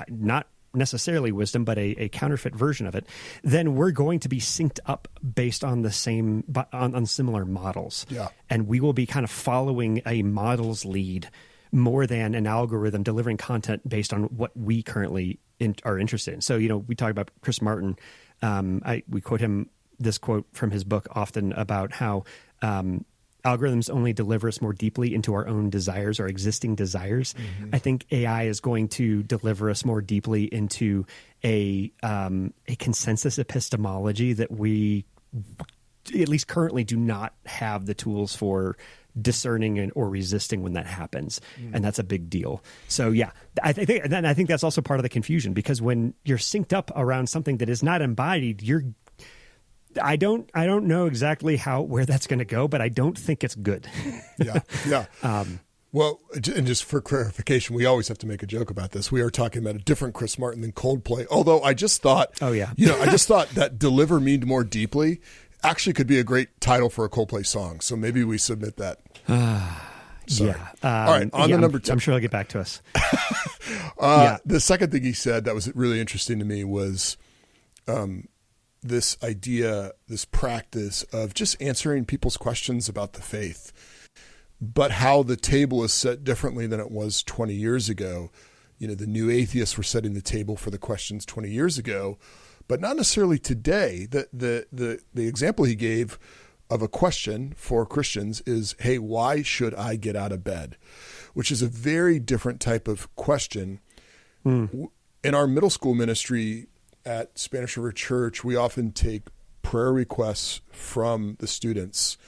not necessarily wisdom, but a counterfeit version of it, then we're going to be synced up based on the same, on similar models. Yeah. And we will be kind of following a model's lead more than an algorithm delivering content based on what we currently are interested in. So, we talk about Chris Martin. We quote him, this quote from his book often, about how algorithms only deliver us more deeply into our own desires, our existing desires. I think AI is going to deliver us more deeply into a consensus epistemology that we, at least currently, do not have the tools for discerning or resisting when that happens. And that's a big deal. So yeah, I think that's also part of the confusion, because when you're synced up around something that is not embodied, I don't know exactly where that's going to go, but I don't think it's good. Yeah. Well, and just for clarification, we always have to make a joke about this. We are talking about a different Chris Martin than Coldplay. Although I just thought, I just thought that "Deliver Me More Deeply" actually could be a great title for a Coldplay song. So maybe we submit that. Yeah. All right. On to number 2. I'm sure he'll get back to us. The second thing he said that was really interesting to me was this idea, this practice of just answering people's questions about the faith, but how the table is set differently than it was 20 years ago. The new atheists were setting the table for the questions 20 years ago, but not necessarily today. The example he gave of a question for Christians is, hey, why should I get out of bed? Which is a very different type of question. In our middle school ministry at Spanish River Church, we often take prayer requests from the students.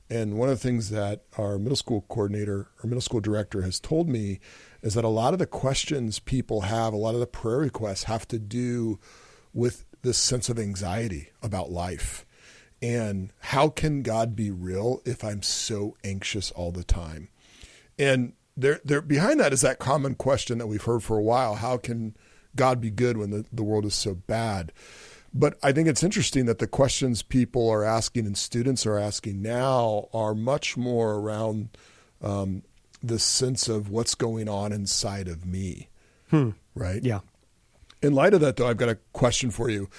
And one of the things that our middle school coordinator or middle school director has told me is that a lot of the questions people have, a lot of the prayer requests have to do with this sense of anxiety about life. And how can God be real if I'm so anxious all the time? And there behind that is that common question that we've heard for a while: how can God be good when the world is so bad? But I think it's interesting that the questions people are asking and students are asking now are much more around the sense of what's going on inside of me, right? Yeah. In light of that, though, I've got a question for you.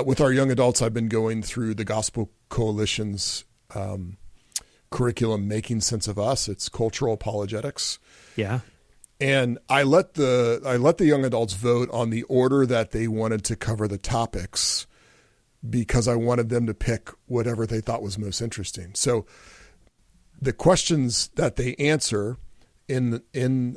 With our young adults, I've been going through the Gospel Coalition's curriculum, Making Sense of Us. It's cultural apologetics. Yeah. And I let the young adults vote on the order that they wanted to cover the topics, because I wanted them to pick whatever they thought was most interesting. So the questions that they answer in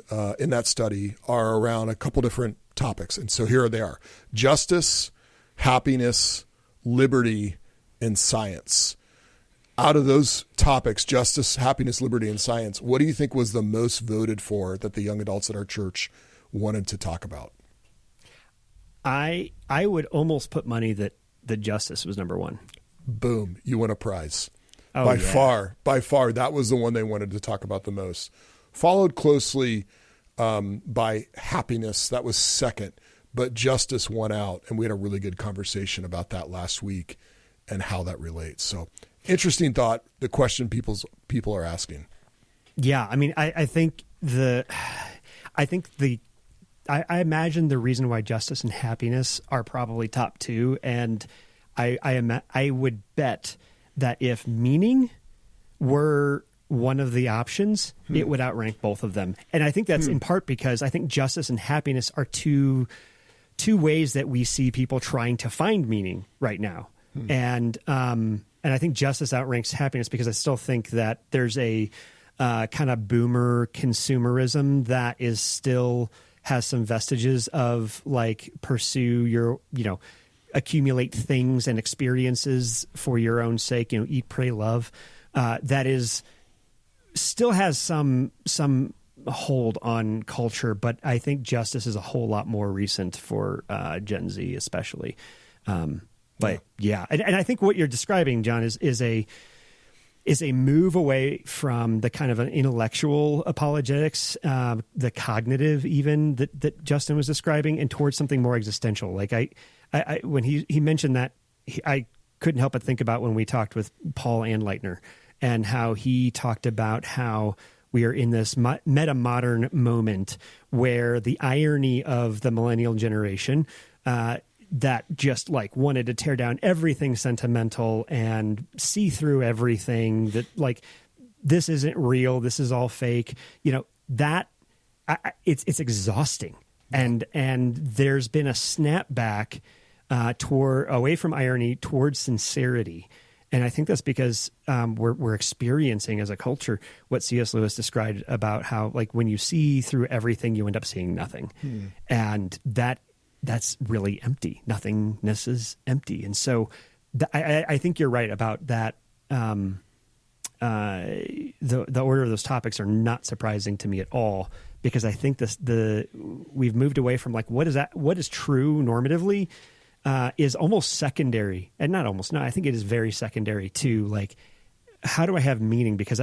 that study are around a couple different topics. And so here they are: justice, happiness, liberty, and science. Out of those topics, justice, happiness, liberty, and science, what do you think was the most voted for that the young adults at our church wanted to talk about? I would almost put money that the justice was number one. Boom. You win a prize. Oh, by far, that was the one they wanted to talk about the most. Followed closely by happiness. That was second. But justice won out, and we had a really good conversation about that last week and how that relates. So interesting thought, the question people are asking. Yeah, I mean, I imagine the reason why justice and happiness are probably top two, and I would bet that if meaning were one of the options, it would outrank both of them. And I think that's in part because I think justice and happiness are two ways that we see people trying to find meaning right now. And I think justice outranks happiness because I still think that there's a kind of boomer consumerism that is still has some vestiges of like pursue your, accumulate things and experiences for your own sake, eat, pray, love, that is still has some hold on culture, but I think justice is a whole lot more recent for Gen Z especially. But yeah. And I think what you're describing, John, is a move away from the kind of an intellectual apologetics, the cognitive even that Justin was describing, and towards something more existential. Like I when he mentioned that, I couldn't help but think about when we talked with Paul Anleitner and how he talked about how we are in this meta-modern moment where the irony of the millennial generation that just like wanted to tear down everything sentimental and see through everything, that like, this isn't real, this is all fake, that it's exhausting. And there's been a snapback away from irony towards sincerity. And I think that's because we're experiencing as a culture what C.S. Lewis described about how, like, when you see through everything, you end up seeing nothing. And that's really empty. Nothingness is empty. And so I think you're right about that. The order of those topics are not surprising to me at all, because I think we've moved away from like, what is true normatively, is almost secondary, and I think it is very secondary to like, how do I have meaning? Because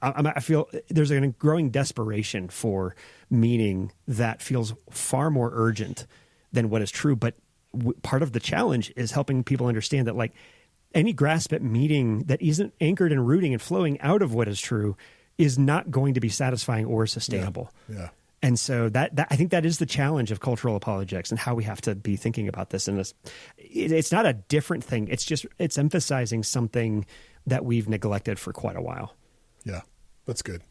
I feel there's a growing desperation for meaning that feels far more urgent than what is true. But part of the challenge is helping people understand that like, any grasp at meaning that isn't anchored and rooting and flowing out of what is true is not going to be satisfying or sustainable. Yeah. And so that I think that is the challenge of cultural apologetics and how we have to be thinking about this. And it's not a different thing. It's emphasizing something that we've neglected for quite a while. Yeah, that's good.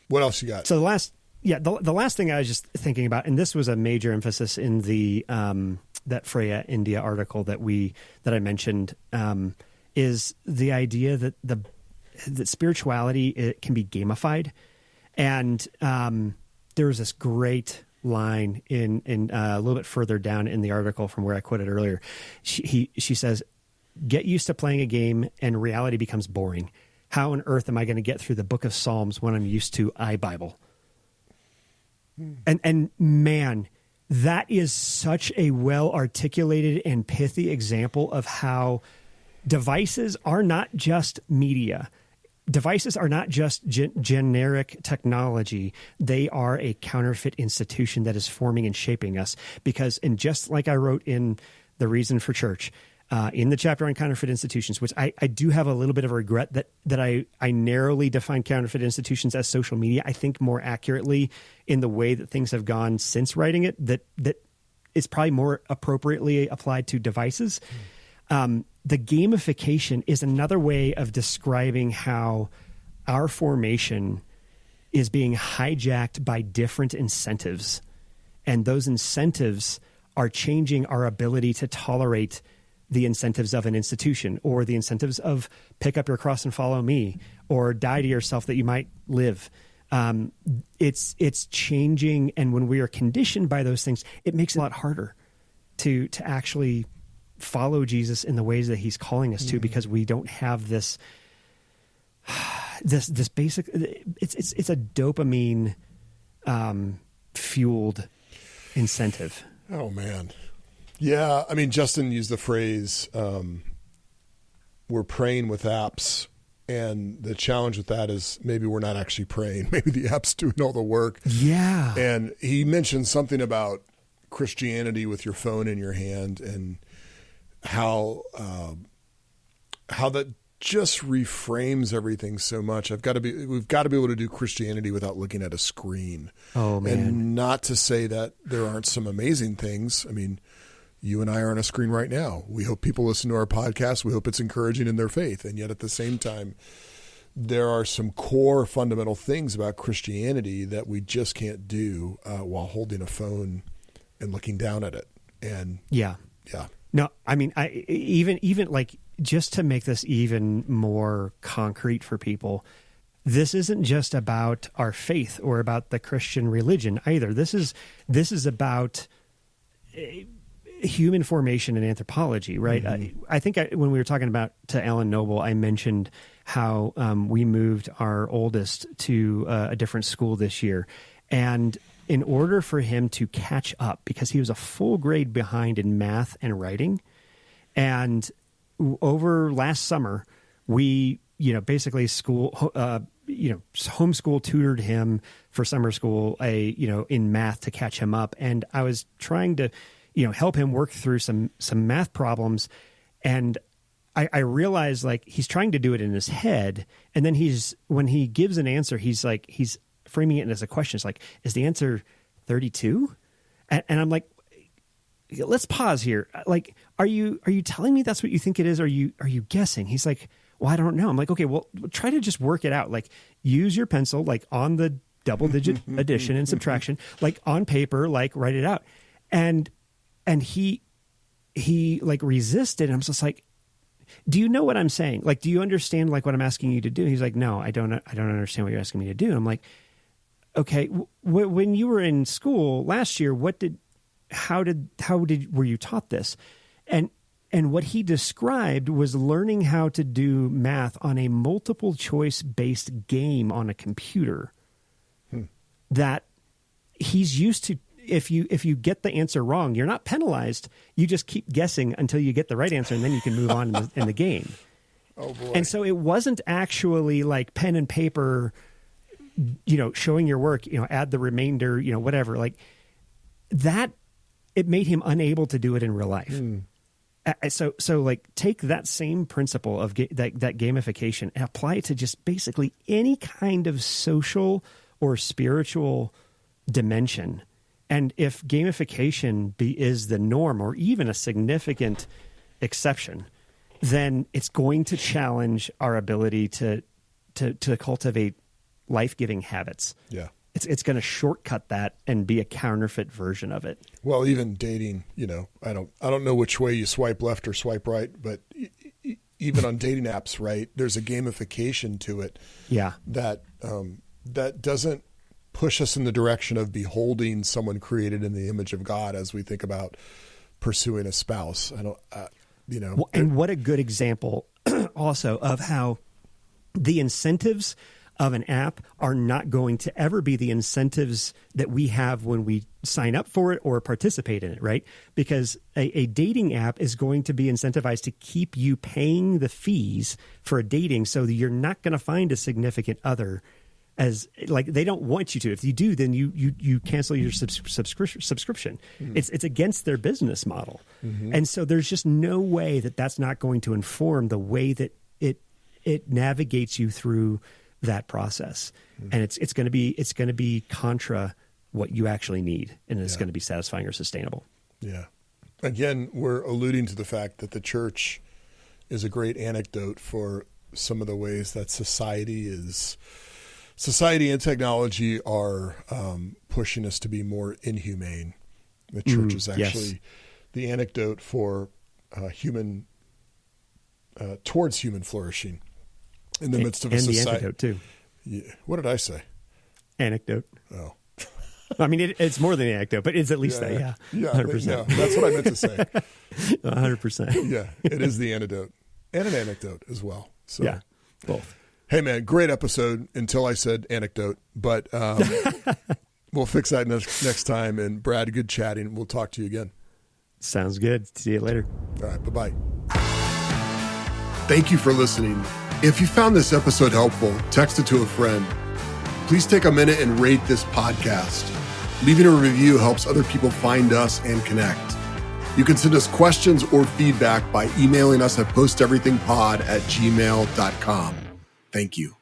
What else you got? So the last thing I was just thinking about, and this was a major emphasis in the that Freya India article that I mentioned, is the idea that that spirituality, it can be gamified. And there was this great line in a little bit further down in the article from where I quoted earlier. She says, "Get used to playing a game and reality becomes boring. How on earth am I going to get through the book of Psalms when I'm used to iBible?" And man, that is such a well-articulated and pithy example of how devices are not just media. Devices are not just generic technology. They are a counterfeit institution that is forming and shaping us. And just like I wrote in The Reason for Church, in the chapter on counterfeit institutions, which I do have a little bit of a regret that I narrowly define counterfeit institutions as social media. I think more accurately in the way that things have gone since writing it, that is probably more appropriately applied to devices. The gamification is another way of describing how our formation is being hijacked by different incentives. And those incentives are changing our ability to tolerate the incentives of an institution, or the incentives of pick up your cross and follow me, or die to yourself that you might live. It's changing. And when we are conditioned by those things, it makes it a lot harder to actually follow Jesus in the ways that he's calling us to, because we don't have this basic, it's a dopamine fueled incentive. Oh man. Yeah. I mean, Justin used the phrase, we're praying with apps. And the challenge with that is maybe we're not actually praying. Maybe the app's doing all the work. Yeah. And he mentioned something about Christianity with your phone in your hand, and how that just reframes everything so much. We've got to be able to do Christianity without looking at a screen. Oh man. And not to say that there aren't some amazing things. I mean, you and I are on a screen right now. We hope people listen to our podcast. We hope it's encouraging in their faith. And yet at the same time, there are some core fundamental things about Christianity that we just can't do while holding a phone and looking down at it. And yeah. No, I mean, even like, just to make this even more concrete for people, this isn't just about our faith or about the Christian religion either. This is about human formation and anthropology, right? I think when we were talking about to Alan Noble, I mentioned how we moved our oldest to a different school this year. And in order for him to catch up, because he was a full grade behind in math and writing, and over last summer, we, basically homeschool tutored him for summer school, in math to catch him up. And I was trying to, help him work through some math problems. And I realized like he's trying to do it in his head. And then when he gives an answer, he's framing it as a question. It's like, is the answer 32? And I'm like, let's pause here. Like, are you telling me that's what you think it is? Or are you guessing? He's like, well, I don't know. I'm like, okay, well, try to just work it out. Like, use your pencil, like on the double digit addition and subtraction, like on paper, like write it out. And he like resisted. And I'm just like, do you know what I'm saying? Like, do you understand like what I'm asking you to do? He's like, no, I don't understand what you're asking me to do. And I'm like, okay, when you were in school last year, were you taught this? And what he described was learning how to do math on a multiple choice based game on a computer that he's used to. If you get the answer wrong, you're not penalized. You just keep guessing until you get the right answer, and then you can move on in the game. Oh boy. And so it wasn't actually like pen and paper, showing your work, add the remainder, whatever. Like that, it made him unable to do it in real life. So like take that same principle of that gamification and apply it to just basically any kind of social or spiritual dimension. And if gamification is the norm or even a significant exception, then it's going to challenge our ability to cultivate life-giving habits. Yeah. It's going to shortcut that and be a counterfeit version of it. Well, even dating, I don't know which way you swipe left or swipe right, but even on dating apps, right, there's a gamification to it. Yeah. That doesn't push us in the direction of beholding someone created in the image of God as we think about pursuing a spouse. And what a good example also of how the incentives of an app are not going to ever be the incentives that we have when we sign up for it or participate in it, right? Because a dating app is going to be incentivized to keep you paying the fees for a dating so that you're not going to find a significant other as like they don't want you to. If you do, then you cancel your subscription. It's against their business model. And so there's just no way that that's not going to inform the way that it navigates you through that process. And it's going to be contra what you actually need, and it's going to be satisfying or sustainable. Yeah. Again, we're alluding to the fact that the church is a great anecdote for some of the ways that society and technology are pushing us to be more inhumane. The church is actually the anecdote for towards human flourishing in the midst of a society. And the antidote too. Yeah. What did I say? Anecdote. Oh. I mean, it's more than an anecdote, but it's at least that, Yeah, 100%. yeah, that's what I meant to say. 100%. Yeah, it is the antidote and an anecdote as well. So, yeah, both. Hey, man, great episode until I said anecdote, but we'll fix that next time. And Brad, good chatting. We'll talk to you again. Sounds good. See you later. All right, bye-bye. Thank you for listening. If you found this episode helpful, text it to a friend. Please take a minute and rate this podcast. Leaving a review helps other people find us and connect. You can send us questions or feedback by emailing us at posteverythingpod@gmail.com. Thank you.